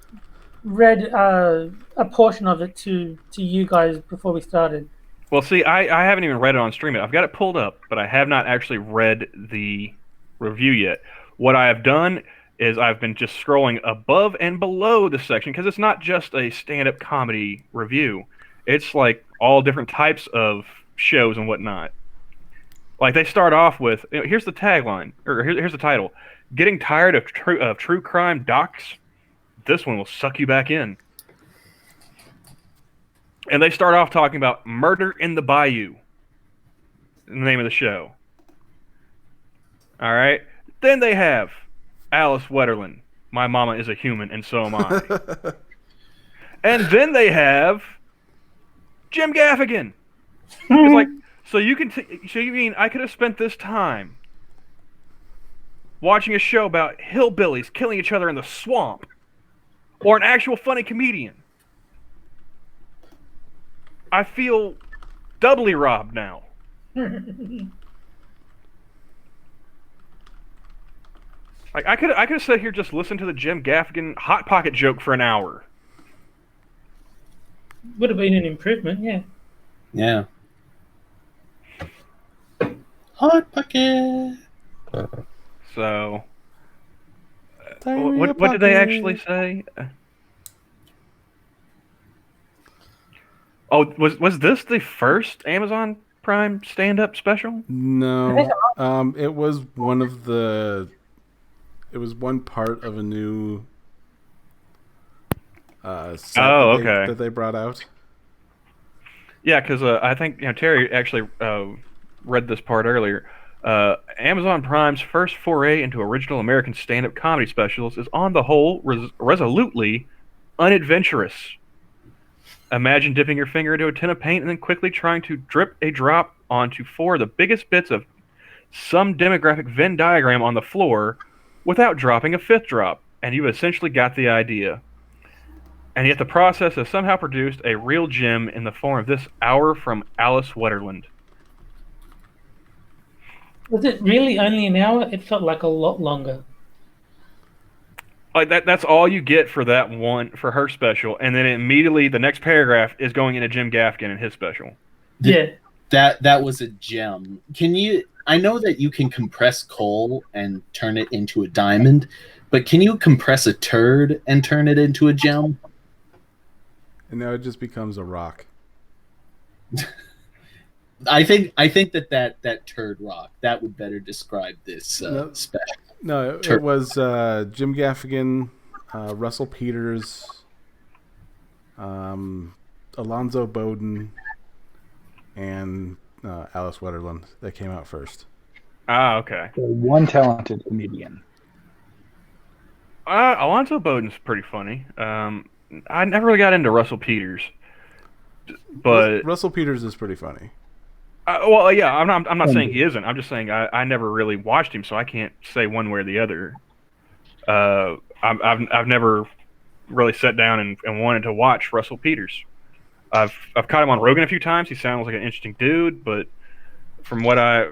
read a portion of it to you guys before we started. Well, see, I haven't even read it on stream yet. I've got it pulled up, but I have not actually read the review yet. What I have done is I've been just scrolling above and below the section because it's not just a stand-up comedy review. It's like all different types of shows and whatnot. Like they start off with, here's the tagline, or here's the title: "Getting tired of true crime docs? This one will suck you back in." And they start off talking about Murder in the Bayou, the name of the show. All right. Then they have Alice Wetterlund, My Mama is a Human, and So Am I. And then they have Jim Gaffigan. It's like, so you mean I could have spent this time watching a show about hillbillies killing each other in the swamp, or an actual funny comedian? I feel doubly robbed now. Like I could have sat here just listen to the Jim Gaffigan hot pocket joke for an hour. Would have been an improvement, yeah. Yeah. Hot pocket. So, what did they actually say? Oh, was this the first Amazon Prime stand-up special? No, it was one of the. It was one part of a new. Set that they brought out. Yeah, because I think Terry actually read this part earlier. Amazon Prime's first foray into original American stand-up comedy specials is, on the whole, resolutely unadventurous. Imagine dipping your finger into a tin of paint and then quickly trying to drip a drop onto four of the biggest bits of some demographic Venn diagram on the floor without dropping a fifth drop, and you've essentially got the idea. And yet the process has somehow produced a real gem in the form of this hour from Alice Wetterlund. Was it really only an hour? It felt like a lot longer. Like that's all you get for that one, for her special, and then immediately the next paragraph is going into Jim Gaffigan and his special. Yeah. That was a gem. I know that you can compress coal and turn it into a diamond, but can you compress a turd and turn it into a gem? And now it just becomes a rock. I think that turd rock, that would better describe this special. No, it was Jim Gaffigan, Russell Peters, Alonzo Bowden, and Alice Wetterlund that came out first. Ah, okay. So one talented comedian. Alonzo Bowden's pretty funny. I never really got into Russell Peters, but Russell Peters is pretty funny. well, yeah, I'm not saying he isn't. I'm just saying I never really watched him, so I can't say one way or the other. I've never really sat down and wanted to watch Russell Peters. I've caught him on Rogan a few times. He sounds like an interesting dude, but from what I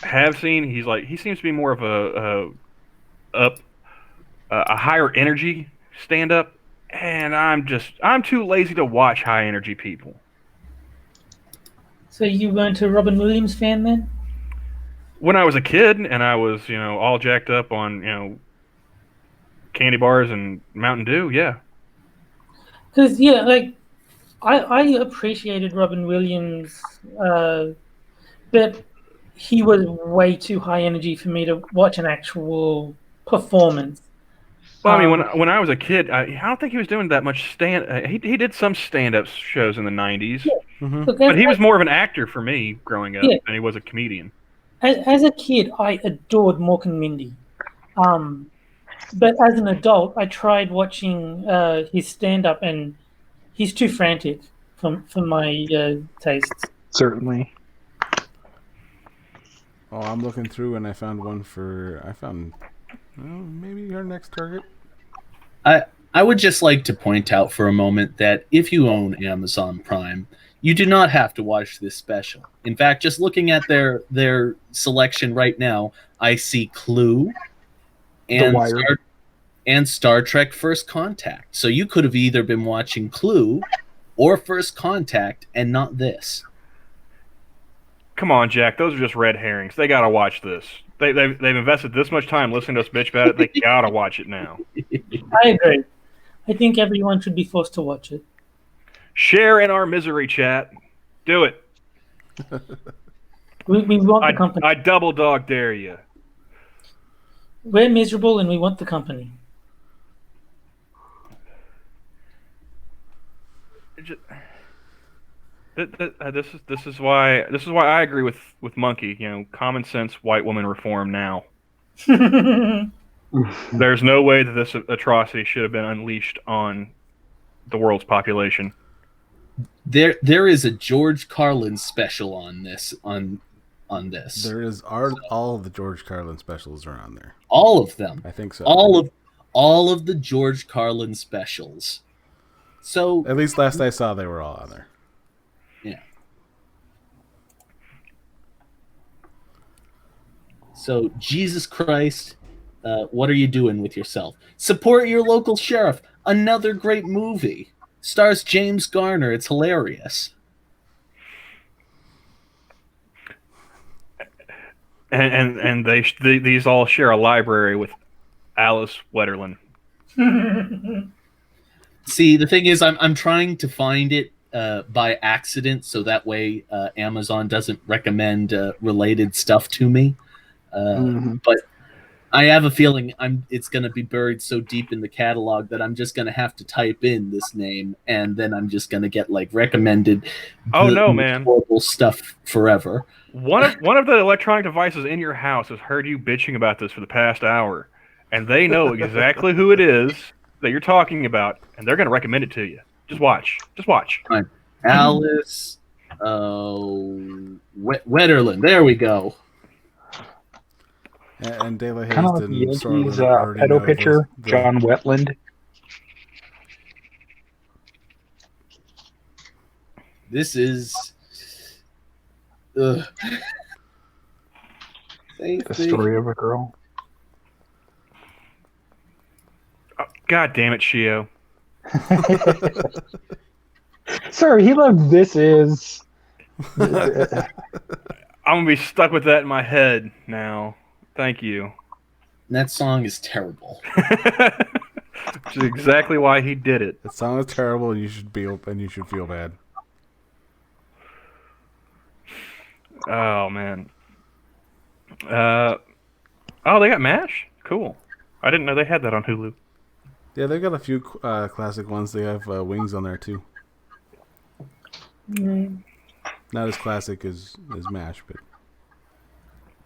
have seen, he seems to be more of a higher energy stand up, and I'm too lazy to watch high energy people. So you weren't a Robin Williams fan then? when I was a kid and I was, all jacked up on, candy bars and Mountain Dew, yeah. Because yeah, like I appreciated Robin Williams, but he was way too high energy for me to watch an actual performance. Well, I mean, Um, when I was a kid, I don't think he was doing that much stand. He did some stand-up shows in the '90s, Hmm. look, but he was more of an actor for me growing up yeah, than he was a comedian. as a kid, I adored Mork and Mindy. Um, but as an adult, I tried watching his stand up, and he's too frantic for my tastes. Certainly. Oh, I'm looking through and I found one for. I found maybe our next target. I would just like to point out for a moment that if you own Amazon Prime, you do not have to watch this special. In fact, just looking at their selection right now, I see Clue The and Wire. Star Trek First Contact. So you could have either been watching Clue or First Contact and not this. Come on, Jack. Those are just red herrings. They gotta watch this. They've invested this much time listening to us bitch about it. They gotta watch it now. I agree. I think everyone should be forced to watch it. Share in our misery, chat. Do it. We want the company. I double dog dare you. We're miserable and we want the company. This is why I agree with Monkey. Common sense white woman reform now. There's no way that this atrocity should have been unleashed on the world's population. There is a George Carlin special on this on this. There is all of the George Carlin specials are on there. All of them. I think so. All of the George Carlin specials. So At least last I saw, they were all on there. yeah. So Jesus Christ, what are you doing with yourself? Support your local sheriff. Another great movie. Stars James Garner. It's hilarious. And these all share a library with Alice Wetterlund. See, the thing is, I'm trying to find it by accident, so that way Amazon doesn't recommend related stuff to me. But I have a feeling it's going to be buried so deep in the catalog that I'm just going to have to type in this name, and then I'm just going to get like recommended. Oh no, man! Horrible stuff forever. One of the electronic devices in your house has heard you bitching about this for the past hour, and they know exactly who it is that you're talking about, and they're going to recommend it to you. Just watch. Fine. Alice Wetterlund. There we go. And De La Kind of Haze like didn't sort Yankees of already know pedo pitcher, John Wetland. This is The story of a girl. Oh, God damn it, Shio. Sorry, he loved This Is. I'm gonna be stuck with that in my head now. Thank you. that song is terrible. Which is exactly why he did it. It sounded terrible, and you should feel bad. Oh man. Oh, they got MASH? Cool. I didn't know they had that on Hulu. Yeah, they got a few classic ones. They have Wings on there too. Mm, Not as classic as MASH, but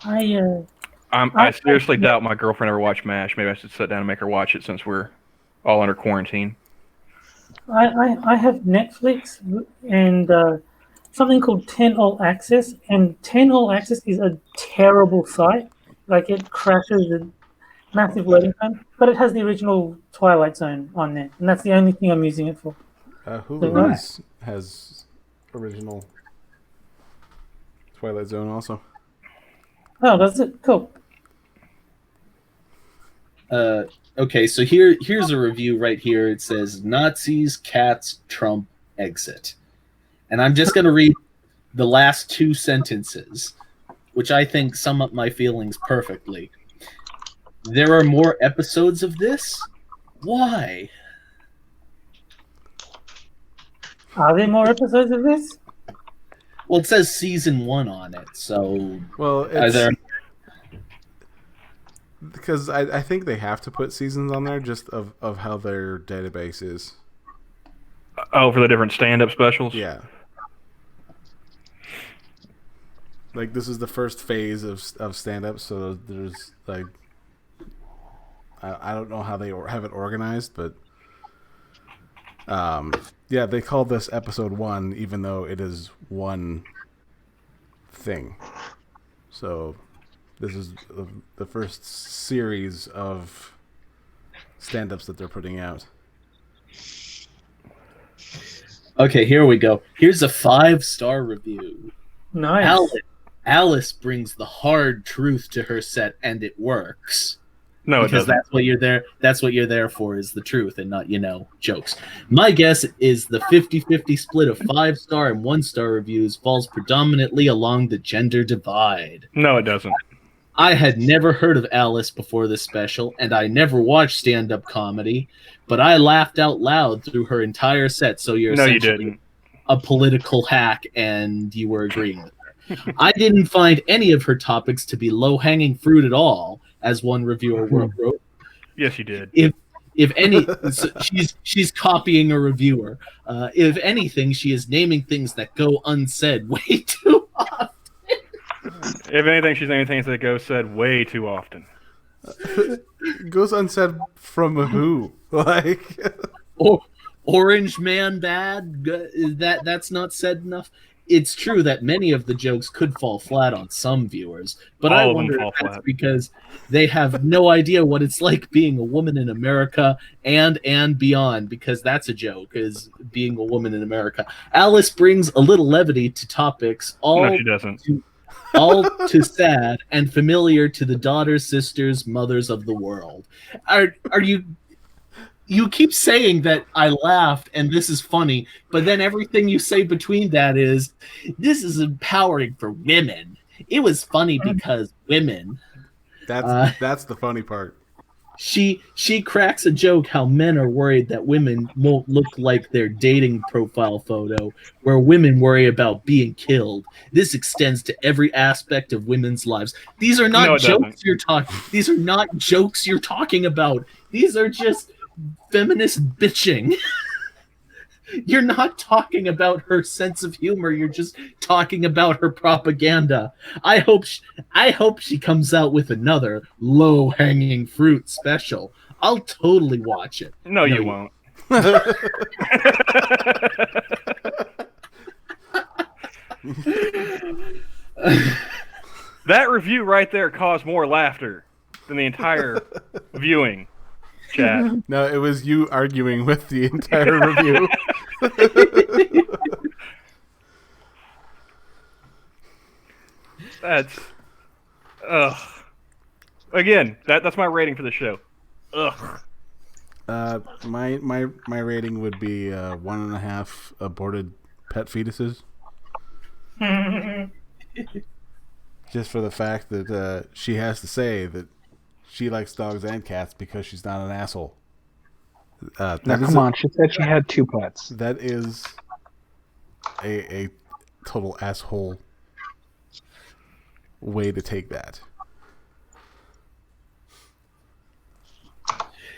I seriously doubt my girlfriend ever watched MASH. Maybe I should sit down and make her watch it since we're all under quarantine. I have Netflix and something called 10 All Access, and 10 All Access is a terrible site. Like, it crashes and massive loading time, but it has the original Twilight Zone on there, and that's the only thing I'm using it for. Hulu has original Twilight Zone also. Oh, that's it. Cool. Okay, so here's a review right here. It says Nazis, cats, Trump, exit. And I'm just going to read the last two sentences. which I think sum up my feelings perfectly. There are more episodes of this? Why? Are there more episodes of this? Well, it says season 1 on it, so Well, are it's there... because I think they have to put seasons on there just of how their database is. Oh, for the different stand-up specials? Yeah. Like, this is the first phase of stand-up, so there's, like... I don't know how they have it organized, but... yeah, they call this episode 1, even though it is one thing. So, this is the first series of stand-ups that they're putting out. Okay, here we go. Here's a 5-star review. Nice. Alice brings the hard truth to her set, and it works. No, it Because doesn't. that's what you're there for, is the truth and not, jokes. My guess is the 50-50 split of 5-star and 1-star reviews falls predominantly along the gender divide. No, it doesn't. I had never heard of Alice before this special, and I never watched stand-up comedy, but I laughed out loud through her entire set, so you're No, you essentially didn't. a political hack, and you were agreeing with her. I didn't find any of her topics to be low-hanging fruit at all, as one reviewer wrote. Yes, you did. If any, she's copying a reviewer. If anything, she is naming things that go unsaid way too often. If anything, she's naming things that go said way too often. Goes unsaid from who? Like, Orange Man bad? That's not said enough. It's true that many of the jokes could fall flat on some viewers, but I All of them wonder fall if that's flat. because they have no idea what it's like being a woman in America and beyond, because that's a joke, is being a woman in America. Alice brings a little levity to topics, No, she doesn't. all too sad and familiar to the daughters, sisters, mothers of the world. Are you keep saying that I laughed and this is funny, but then everything you say between that is, this is empowering for women. It was funny because women. that's the funny part. She cracks a joke how men are worried that women won't look like their dating profile photo, where women worry about being killed. This extends to every aspect of women's lives. These are not No, it jokes doesn't. you're talking. These are not jokes you're talking about. These are just feminist bitching. You're not talking about her sense of humor. You're just talking about her propaganda. I hope she comes out with another low-hanging fruit special. I'll totally watch it. No, you won't. That review right there caused more laughter than the entire viewing chat. No, it was you arguing with the entire review. That's ugh. Again, that's my rating for the show. Ugh. My rating would be 1.5 aborted pet fetuses. Just for the fact that she has to say that she likes dogs and cats because she's not an asshole. Now, come on, she said she had 2 pets. That is a total asshole way to take that.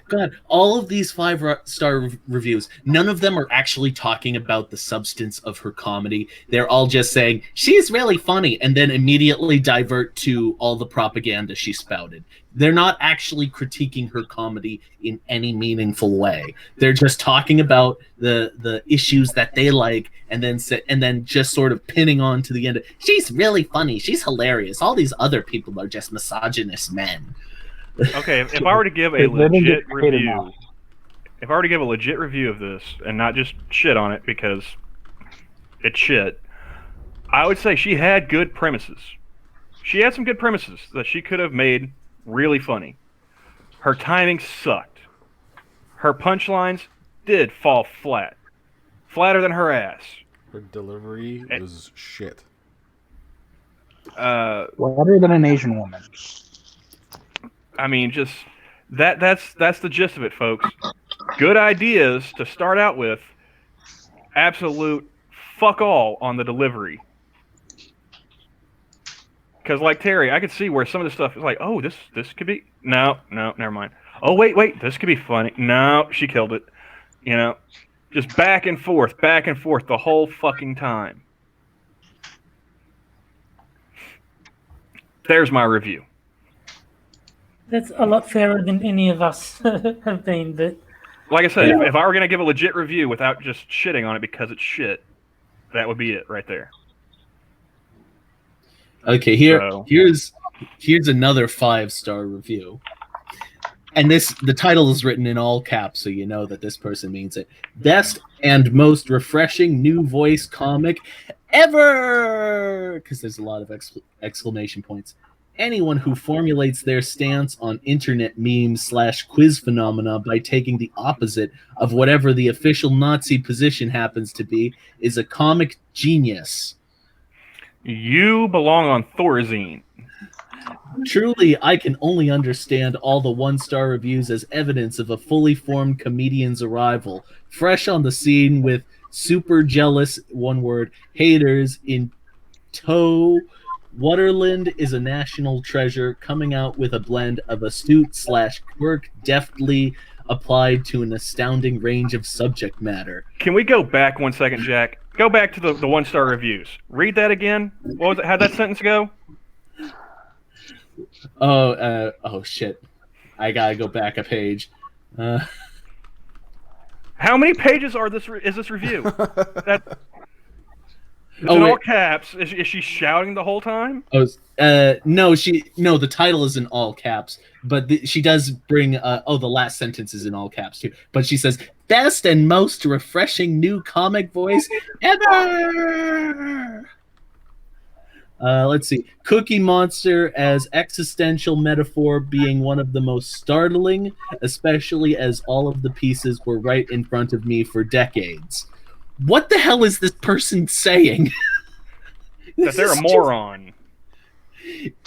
God, all of these 5-star reviews, none of them are actually talking about the substance of her comedy. They're all just saying, she's really funny, and then immediately divert to all the propaganda she spouted. They're not actually critiquing her comedy in any meaningful way. They're just talking about the issues that they like, and then just sort of pinning on to the end. She's really funny. She's hilarious. All these other people are just misogynist men. Okay, if I were to give a They didn't legit get paid review, enough. if I were to give a legit review of this and not just shit on it because it's shit, I would say she had good premises. She had some good premises that she could have made really funny. Her timing sucked. Her punchlines did fall flat. Flatter than her ass. Her delivery was shit. Better than an Asian woman. I mean, just that's the gist of it, folks. Good ideas to start out with. Absolute fuck all on the delivery. Because like Terry, I could see where some of the stuff is like, oh, this could be no, never mind. Oh wait, this could be funny. No, she killed it. You know, just back and forth the whole fucking time. There's my review. That's a lot fairer than any of us have been. But Like I said, if I were gonna give a legit review without just shitting on it because it's shit, that would be it right there. Okay, here's another 5-star review. And the title is written in all caps, so you know that this person means it. Best and most refreshing new voice comic ever! Because there's a lot of exclamation points. Anyone who formulates their stance on internet memes / quiz phenomena by taking the opposite of whatever the official Nazi position happens to be is a comic genius. You belong on Thorazine. Truly, I can only understand all the 1-star reviews as evidence of a fully formed comedian's arrival, fresh on the scene with super jealous, one word, haters in tow. Wetterlund is a national treasure, coming out with a blend of astute / quirk deftly applied to an astounding range of subject matter. Can we go back 1 second, Jack? Go back to the 1-star reviews. Read that again. What was it? How'd that sentence go? Oh shit. I gotta go back a page. How many pages is this review? It's in wait. all caps. Is she shouting the whole time? No, the title is in all caps, but she does bring the last sentence is in all caps too. But she says, best and most refreshing new comic voice ever. Let's see. Cookie Monster as existential metaphor being one of the most startling, especially as all of the pieces were right in front of me for decades. What the hell is this person saying? That they're a moron.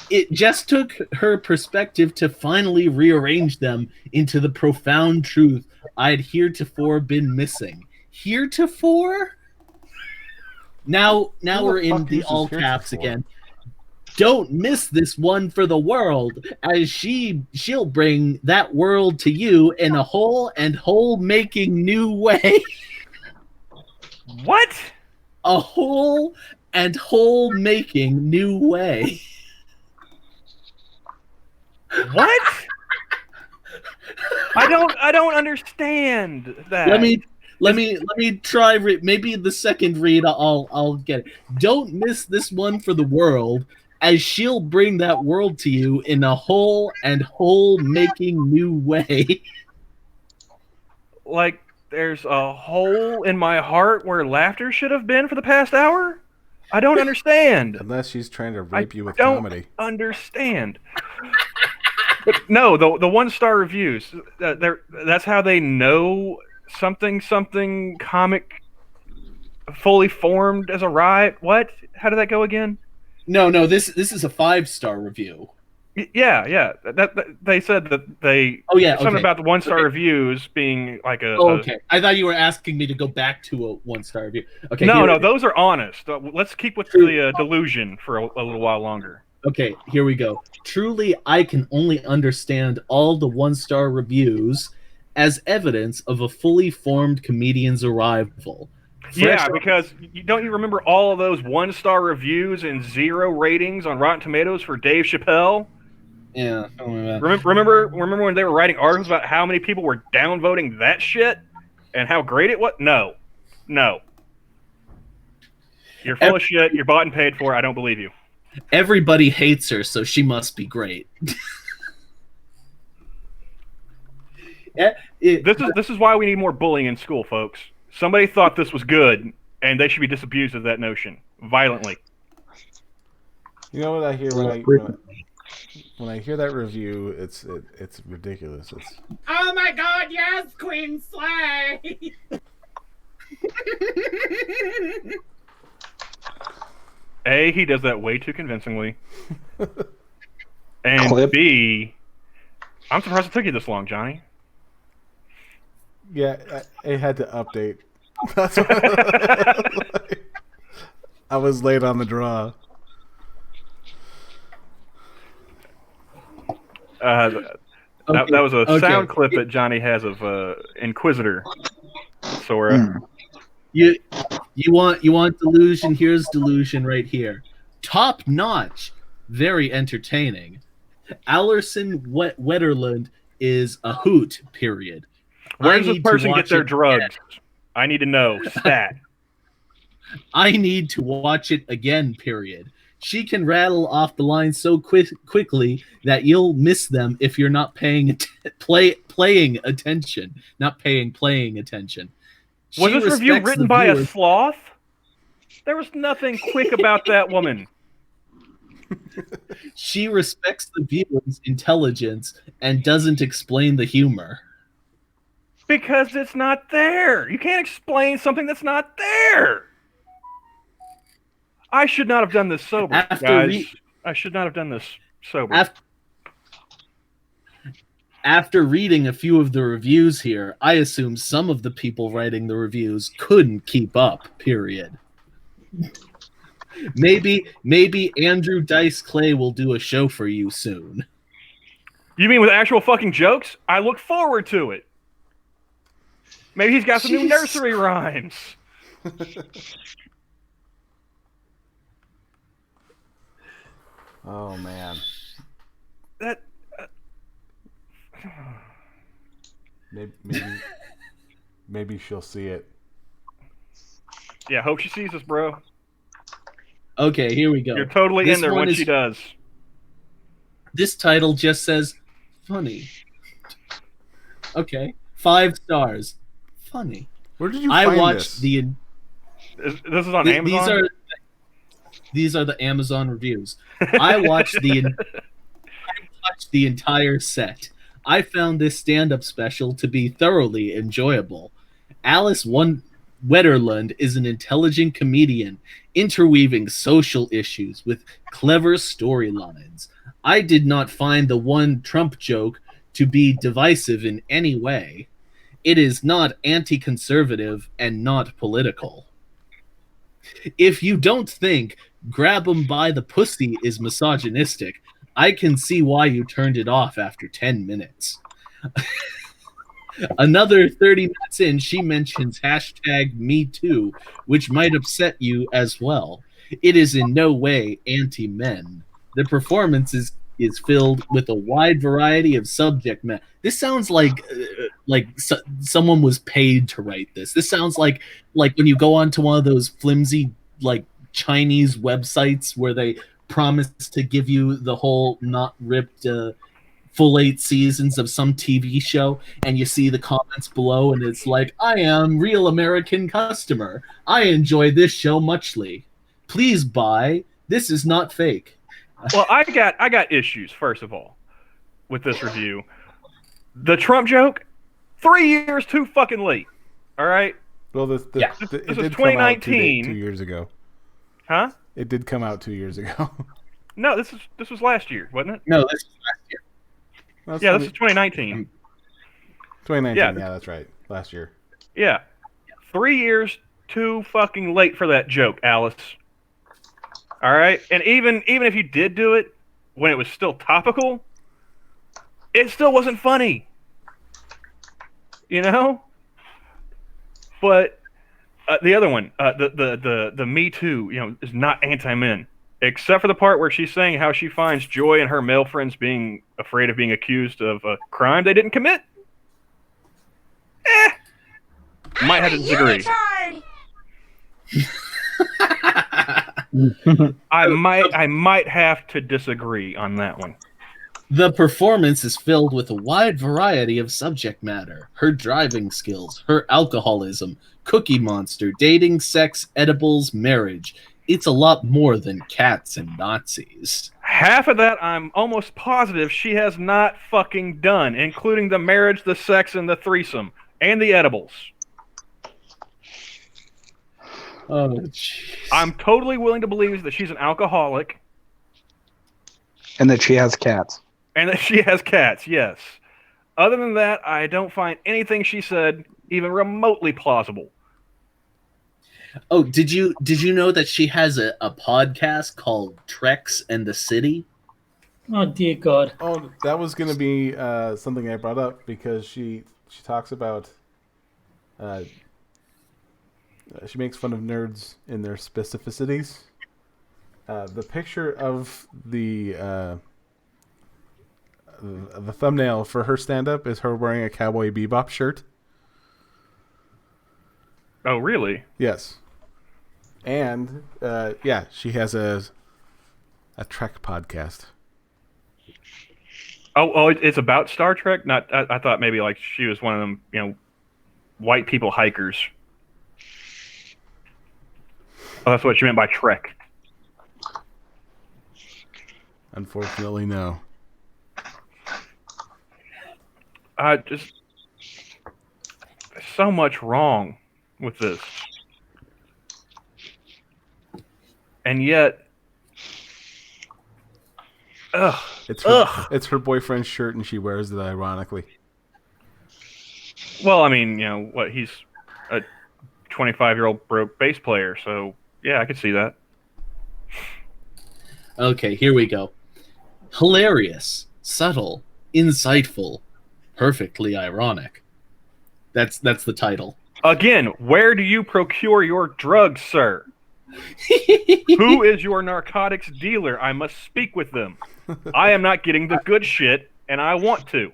It just took her perspective to finally rearrange them into the profound truth I'd heretofore been missing. Heretofore? Now we're in the all caps again. Don't miss this one for the world, as she'll bring that world to you in a whole making new way. What? A whole making new way. What? I don't understand that. Let me try. Maybe the second read, I'll get it. Don't miss this one for the world, as she'll bring that world to you in a whole making new way. Like there's a hole in my heart where laughter should have been for the past hour? I don't understand. Unless she's trying to rape you with don't comedy. Understand. But no, the 1-star reviews. That's how they know something comic fully formed as a riot. What? How did that go again? No. This is a 5-star review. Yeah. That they said that they. Oh yeah. Something okay. about the 1-star reviews being like a. Oh, okay. I thought you were asking me to go back to a 1-star review. Okay. No, those are honest. Let's keep with the delusion for a little while longer. Okay, here we go. Truly, I can only understand all the 1-star reviews as evidence of a fully formed comedian's arrival. Yeah, because don't you remember all of those 1-star reviews and 0 ratings on Rotten Tomatoes for Dave Chappelle? Yeah. Remember when they were writing articles about how many people were downvoting that shit and how great it was? No. You're full of shit. You're bought and paid for. I don't believe you. Everybody hates her, so she must be great. This is why we need more bullying in school, folks. Somebody thought this was good, and they should be disabused of that notion violently. You know what I hear when I hear that review? It's ridiculous. It's oh my God! Yes, Queen Slay. A, he does that way too convincingly. And Clip. B, I'm surprised it took you this long, Johnny. Yeah, I had to update. That's what I was late on the draw. That was a sound clip that Johnny has of Inquisitor Sora. You want delusion? Here's delusion right here. Top notch, very entertaining. Alice Wetterlund is a hoot. Period. Where does this person get their drugs? I need to know. Stat. I need to watch it again. Period. She can rattle off the lines so quickly that you'll miss them if you're not paying attention. Not paying attention. Was this review written by a sloth? There was nothing quick about that woman. She respects the viewer's intelligence and doesn't explain the humor. Because it's not there. You can't explain something that's not there. I should not have done this sober, guys. I should not have done this sober. After reading a few of the reviews here, I assume some of the people writing the reviews couldn't keep up, period. Maybe Andrew Dice Clay will do a show for you soon. You mean with actual fucking jokes? I look forward to it. Maybe he's got some new nursery rhymes. Oh man. That maybe she'll see it. Yeah, hope she sees us, bro. Okay, here we go. You're totally in there when she does. This title just says funny. Okay, 5 stars. Funny. Where did you find this? This is on Amazon? These are the Amazon reviews. I watched the entire set. I found this stand-up special to be thoroughly enjoyable. Alice Wetterlund is an intelligent comedian interweaving social issues with clever storylines. I did not find the one Trump joke to be divisive in any way. It is not anti-conservative and not political. If you don't think grab 'em by the pussy is misogynistic, I can see why you turned it off after 10 minutes. Another 30 minutes in, she mentions #MeToo, which might upset you as well. It is in no way anti-men. The performance is filled with a wide variety of subject matter. This sounds like someone was paid to write this. This sounds like when you go onto one of those flimsy Chinese websites where they promise to give you the whole not ripped full 8 seasons of some TV show, and you see the comments below, and it's like, I am real American customer. I enjoy this show muchly. Please buy. This is not fake. Well, I got issues, first of all, with this review. The Trump joke, 3 years too fucking late. All right? Well, this is did 2019. Come out 2 years ago. Huh? It did come out 2 years ago. No, this was last year, wasn't it? No, this was last year. This is 2019. 2019, yeah, that's right. Last year. Yeah. 3 years too fucking late for that joke, Alice. All right? And even if you did do it when it was still topical, it still wasn't funny. You know? But the other one, the Me Too, is not anti-men. Except for the part where she's saying how she finds joy in her male friends being afraid of being accused of a crime they didn't commit. Might have to disagree. I might have to disagree on that one. The performance is filled with a wide variety of subject matter. Her driving skills, her alcoholism, Cookie Monster, dating, sex, edibles, marriage. It's a lot more than cats and Nazis. Half of that I'm almost positive she has not fucking done, including the marriage, the sex, and the threesome, and the edibles. Oh, jeez. I'm totally willing to believe that she's an alcoholic And that she has cats. and that she has cats, yes. Other than that, I don't find anything she said even remotely plausible. Oh, did you know that she has a podcast called Treks and the City? Oh dear God. Oh, that was going to be something I brought up because she talks about she makes fun of nerds in their specificities. The picture of the thumbnail for her stand-up is her wearing a Cowboy Bebop shirt. Oh, really? Yes. And yeah, she has a Trek podcast. Oh, it's about Star Trek? Not. I thought maybe like she was one of them, white people hikers. Oh, that's what you meant by Trek. Unfortunately, no. Just there's so much wrong with this, and yet, ugh. It's her boyfriend's shirt, and she wears it ironically. Well, I mean, what? He's a 25-year-old broke bass player, so yeah, I could see that. Okay, here we go. Hilarious, subtle, insightful, perfectly ironic. That's the title. Again, where do you procure your drugs, sir? Who is your narcotics dealer? I must speak with them. I am not getting the good shit, and I want to.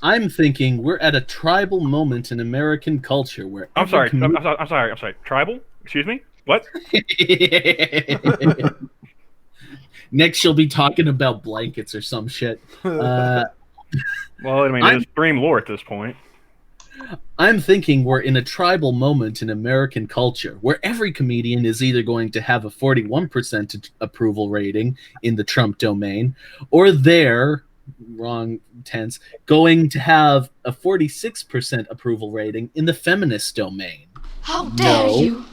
I'm thinking we're at a tribal moment in American culture where I'm sorry. Tribal? Excuse me? What? Next, she'll be talking about blankets or some shit. Well, I mean, it's dream lore at this point. I'm thinking we're in a tribal moment in American culture where every comedian is either going to have a 41% approval rating in the Trump domain, or they're, wrong tense, going to have a 46% approval rating in the feminist domain. How dare you!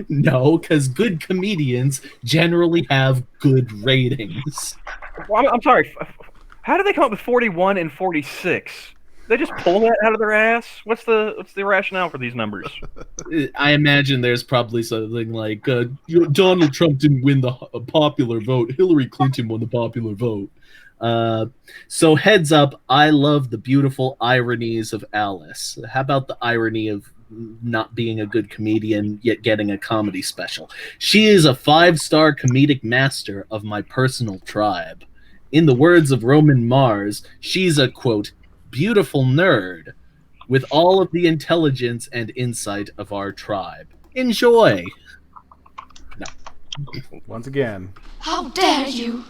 No, because good comedians generally have good ratings. Well, I'm sorry. How did they come up with 41 and 46? They just pull that out of their ass? What's the rationale for these numbers? I imagine there's probably something like Donald Trump didn't win the popular vote. Hillary Clinton won the popular vote. So heads up, I love the beautiful ironies of Alice. How about the irony of not being a good comedian yet getting a comedy special? She is a 5-star comedic master of my personal tribe. In the words of Roman Mars, she's a, quote, beautiful nerd with all of the intelligence and insight of our tribe. Enjoy. No. Once again. How dare you!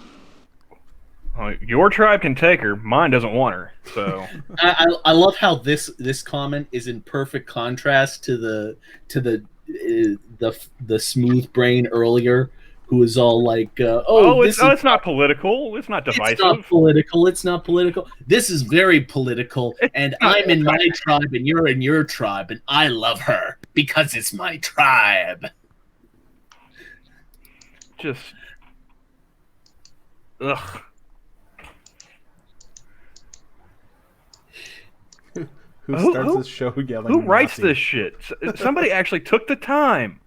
Your tribe can take her. Mine doesn't want her. So I love how this comment is in perfect contrast to the smooth brain earlier, who was all like, it's not political. It's not divisive. It's not political. This is very political, and I'm in my tribe, and you're in your tribe, and I love her because it's my tribe. Just, ugh. Who starts this show yelling? Who writes Nazi? this shit? Somebody actually took the time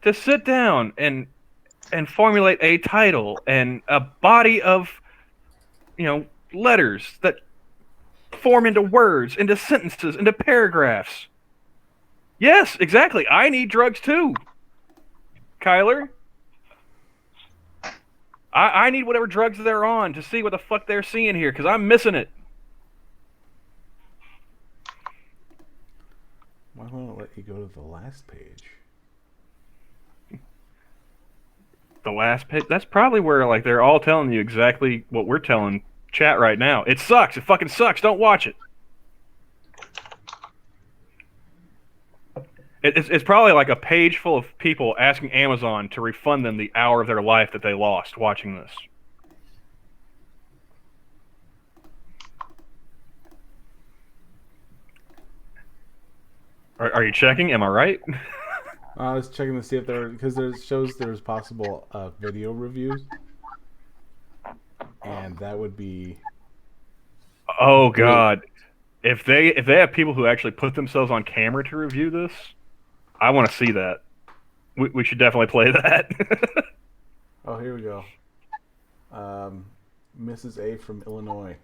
to sit down and formulate a title and a body of, letters that form into words, into sentences, into paragraphs. Yes, exactly. I need drugs too, Kyler. I need whatever drugs they're on to see what the fuck they're seeing here, because I'm missing it. Why won't it let you go to the last page? The last page? That's probably where like they're all telling you exactly what we're telling chat right now. It sucks. It fucking sucks. Don't watch it. It's probably like a page full of people asking Amazon to refund them the hour of their life that they lost watching this. Are you checking? Am I right? I was checking to see if because there's possible video reviews, and that would be Oh great. God. If they have people who actually put themselves on camera to review this, I want to see that. We should definitely play that. Oh, here we go. Mrs. A from Illinois.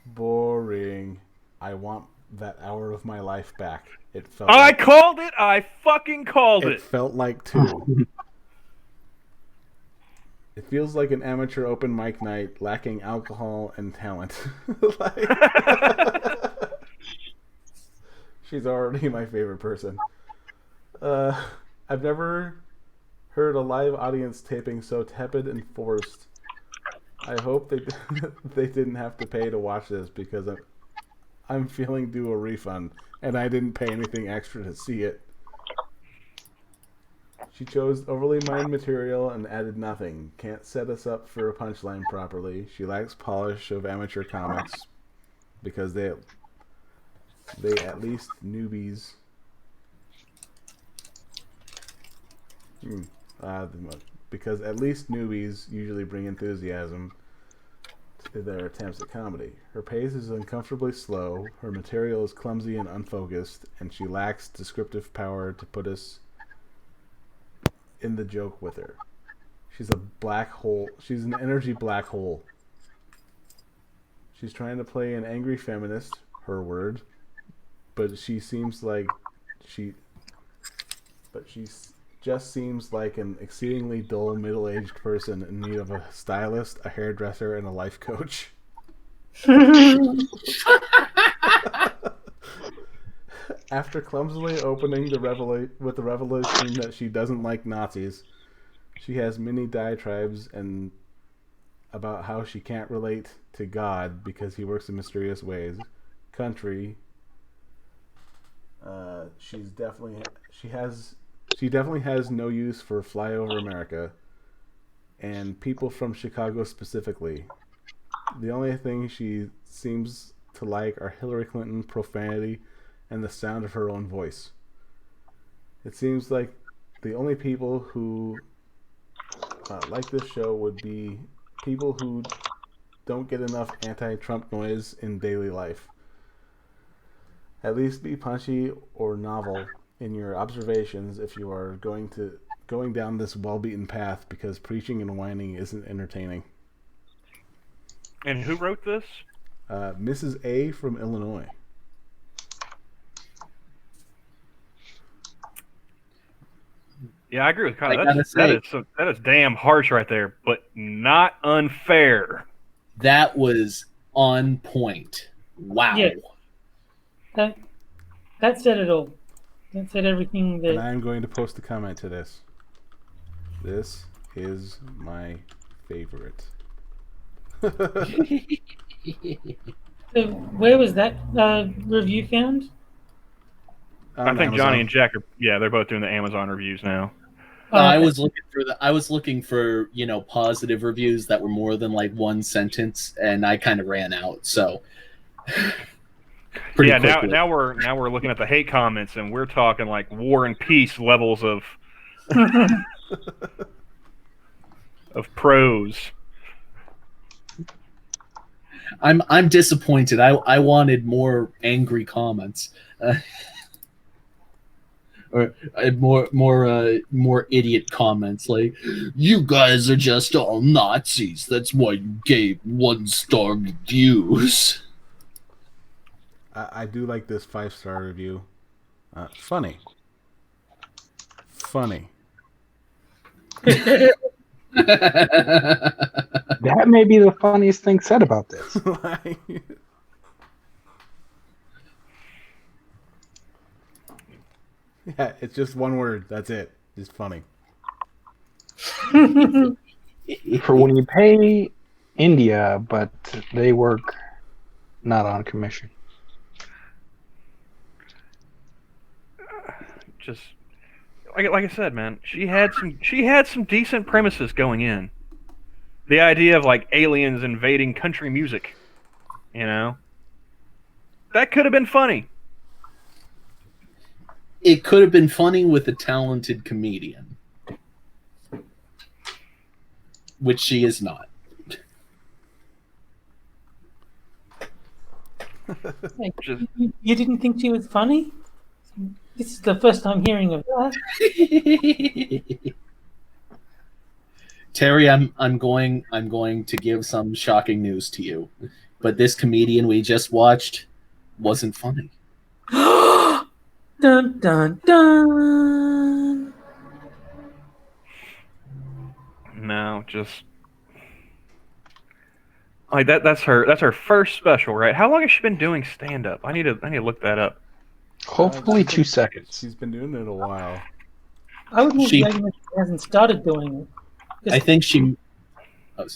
Boring. I want that hour of my life back. It felt. I called it. I fucking called It it. felt like two. It feels like an amateur open mic night, lacking alcohol and talent. She's already my favorite person. I've never heard a live audience taping so tepid and forced. I hope they they didn't have to pay to watch this because I'm feeling due a refund and I didn't pay anything extra to see it. She chose overly mined material and added nothing. Can't set us up for a punchline properly. She lacks polish of amateur comics because they at least newbies. Because at least newbies usually bring enthusiasm to their attempts at comedy. Her pace is uncomfortably slow, her material is clumsy and unfocused, and she lacks descriptive power to put us in the joke with her. She's a black hole. She's an energy black hole. She's trying to play an angry feminist, her word, but she seems like she just seems like an exceedingly dull middle-aged person in need of a stylist, a hairdresser, and a life coach. After clumsily opening with the revelation that she doesn't like Nazis, she has many diatribes and about how she can't relate to God because he works in mysterious ways. Country. She definitely has no use for Flyover America, and people from Chicago specifically. The only thing she seems to like are Hillary Clinton, profanity, and the sound of her own voice. It seems like the only people who like this show would be people who don't get enough anti-Trump noise in daily life. At least be punchy or novel in your observations if you are going down this well-beaten path, because preaching and whining isn't entertaining. And who wrote this? Mrs. A from Illinois. Yeah, I agree with Kyle. I gotta That is damn harsh right there, but not unfair. That was on point. Wow. Yeah. That said it all. That said everything And that. I'm going to post a comment to this. This is my favorite. So where was that review found? I think Amazon. Johnny and Jack are. Yeah, they're both doing the Amazon reviews now. I Okay. was looking for positive reviews that were more than like one sentence, and I kind of ran out. So pretty Yeah, quickly. now we're looking at the hate comments, and we're talking like War and Peace levels of prose. I'm disappointed. I wanted more angry comments, or more idiot comments like, "You guys are just all Nazis. That's why you gave 1-star reviews." I do like this 5-star review. Funny. That may be the funniest thing said about this. Yeah, it's just one word. That's it. It's funny. For when you pay India, but they work not on commission. Just like I said, man, she had some decent premises going in. The idea of like aliens invading country music, that could have been funny. it could have been funny with a talented comedian, which she is not. Just You didn't think she was funny? This is the first time hearing of that. Terry, I'm going to give some shocking news to you, but this comedian we just watched wasn't funny. Dun dun dun. no, just like that. That's her first special, right? How long has she been doing stand up? I need to look that up. Hopefully 2 seconds. She's been doing it a while. I would make She- the argument she hasn't started doing it. I think she. Oh,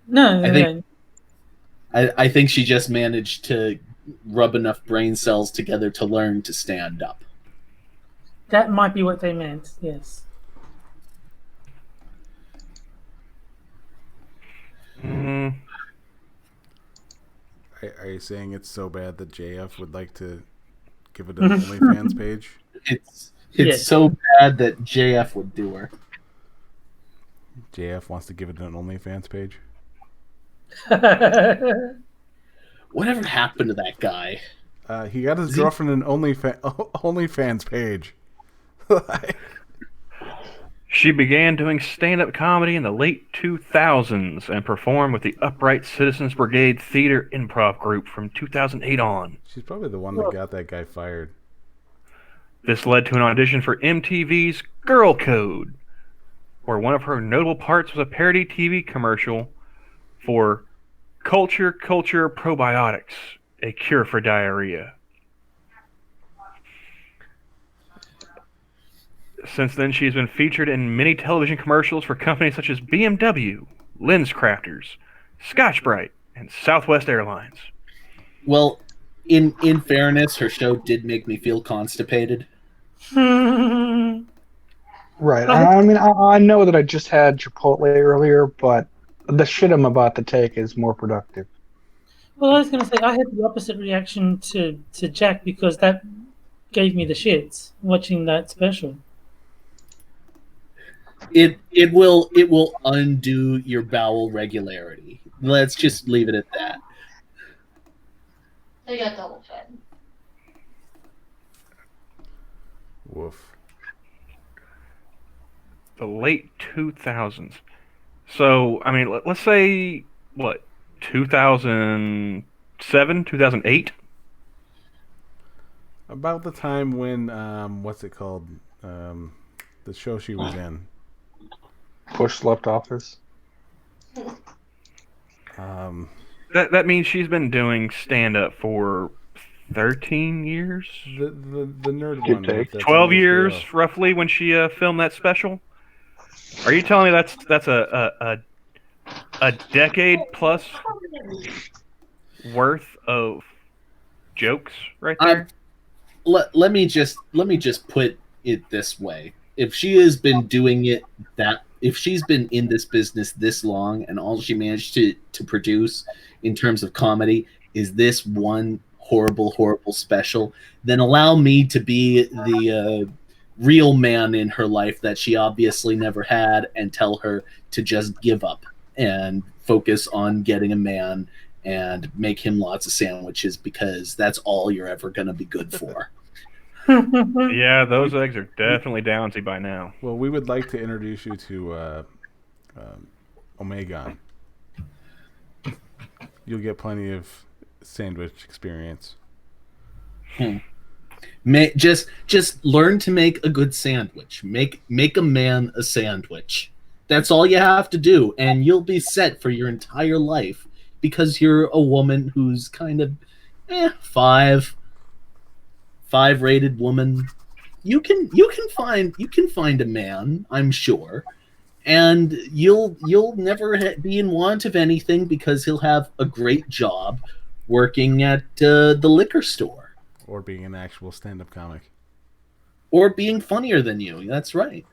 No, I think- no. I think she just managed to rub enough brain cells together to learn to stand up. That might be what they meant, yes. Mm, Are you saying it's so bad that JF would like to give it an OnlyFans page? It's Yes. so bad that JF would do her. JF wants to give it an OnlyFans page? Whatever happened to that guy? He got his girlfriend an OnlyFans page. She began doing stand-up comedy in the late 2000s and performed with the Upright Citizens Brigade Theater Improv Group from 2008 on. She's probably the one that got that guy fired. This led to an audition for MTV's Girl Code, where one of her notable parts was a parody TV commercial for Culture Probiotics, a cure for diarrhea. Since then, she's been featured in many television commercials for companies such as BMW, Lens Crafters, Scotch-Brite, and Southwest Airlines. Well, in fairness, her show did make me feel constipated. Right. I mean, I know that I just had Chipotle earlier, but the shit I'm about to take is more productive. Well, I was going to say, I had the opposite reaction to Jack because that gave me the shits watching that special. It will undo your bowel regularity. Let's just leave it at that. They got double fed. Woof. The late 2000s. So, I mean, let's say, what, 2007, 2008? About the time when, what's it called? The show she was in. Bush left office. That means she's been doing stand-up for 13 years? The nerd Good one. take. that's 12 on years, HBO. roughly, when she filmed that special? Are you telling me that's a decade plus worth of jokes right there? Let me just put it this way: if she has been doing it if she's been in this business this long and all she managed to produce in terms of comedy is this one horrible special, then allow me to be the real man in her life that she obviously never had and tell her to just give up and focus on getting a man and make him lots of sandwiches, because that's all you're ever going to be good for. Yeah, those eggs are definitely downsy by now. Well, we would like to introduce you to Omegon. You'll get plenty of sandwich experience. Just learn to make a good sandwich. Make a man a sandwich. That's all you have to do, and you'll be set for your entire life, because you're a woman who's kind of five rated woman. You can find a man, I'm sure, and you'll never be in want of anything, because he'll have a great job working at the liquor store, Or being an actual stand-up comic. or being funnier than you. That's right.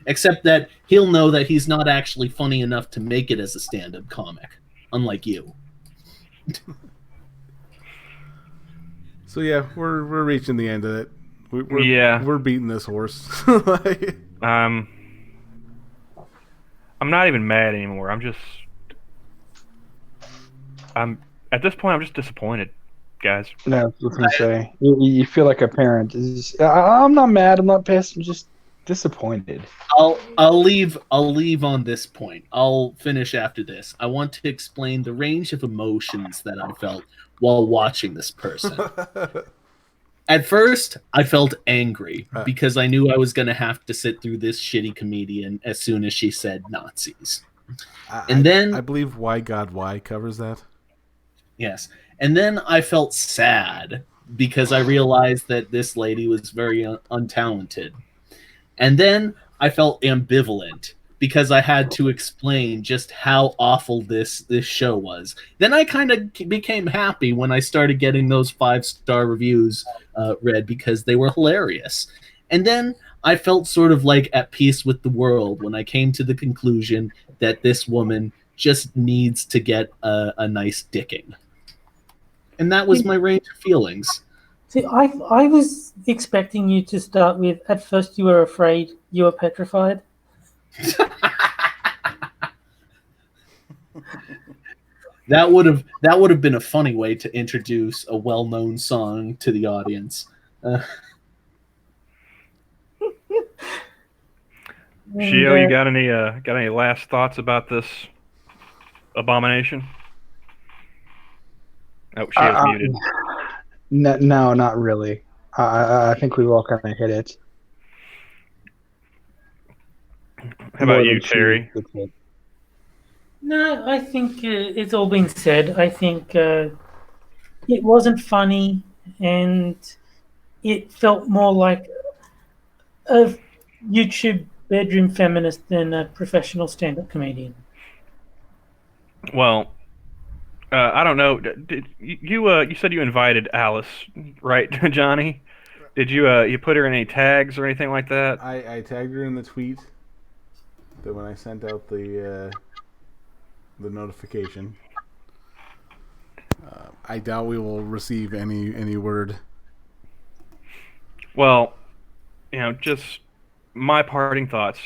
Except that he'll know that he's not actually funny enough to make it as a stand-up comic, unlike you. So yeah, we're reaching the end of it. Yeah. We're beating this horse. I'm not even mad anymore. I'm at this point. I'm just disappointed, guys. No, I was going to say. You feel like a parent. I'm not mad. I'm not pissed. I'm just disappointed. I'll leave on this point. I'll finish after this. I want to explain the range of emotions that I felt while watching this person. At first, I felt angry because I knew I was going to have to sit through this shitty comedian as soon as she said Nazis. I believe Why God Why covers that. Yes. And then I felt sad because I realized that this lady was very untalented. And then I felt ambivalent because I had to explain just how awful this show was. Then I kind of became happy when I started getting those 5-star reviews read because they were hilarious. And then I felt sort of like at peace with the world when I came to the conclusion that this woman just needs to get a nice dicking. And that was my range of feelings. See, I was expecting you to start with, at first you were afraid, you were petrified. That would have been a funny way to introduce a well-known song to the audience. Shio, you got any last thoughts about this abomination? Oh, Shio's muted. No, not really. I think we've all kind of hit it. How about you, Terry? No, I think it's all been said. I think it wasn't funny, and it felt more like a YouTube bedroom feminist than a professional stand-up comedian. Well, I don't know. Did you said you invited Alice, right, Johnny? Did you put her in any tags or anything like that? I tagged her in the tweet that when I sent out the notification. I doubt we will receive any word. Well, just my parting thoughts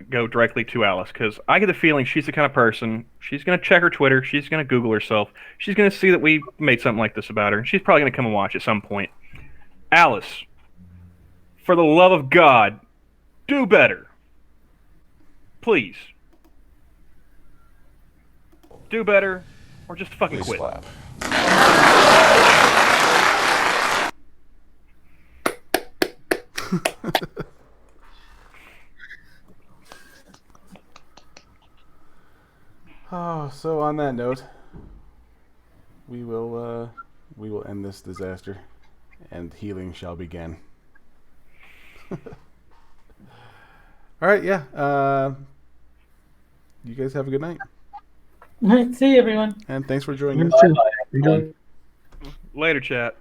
go directly to Alice, because I get the feeling she's the kind of person, she's going to check her Twitter, she's going to Google herself, she's going to see that we made something like this about her, and she's probably going to come and watch at some point. Alice, for the love of God, do better. Please. Do better, or just fucking quit. Slap. Oh, so on that note, we will end this disaster, and healing shall begin. All right, yeah. You guys have a good night, See you, everyone. and thanks for joining us. You too. Later, chat.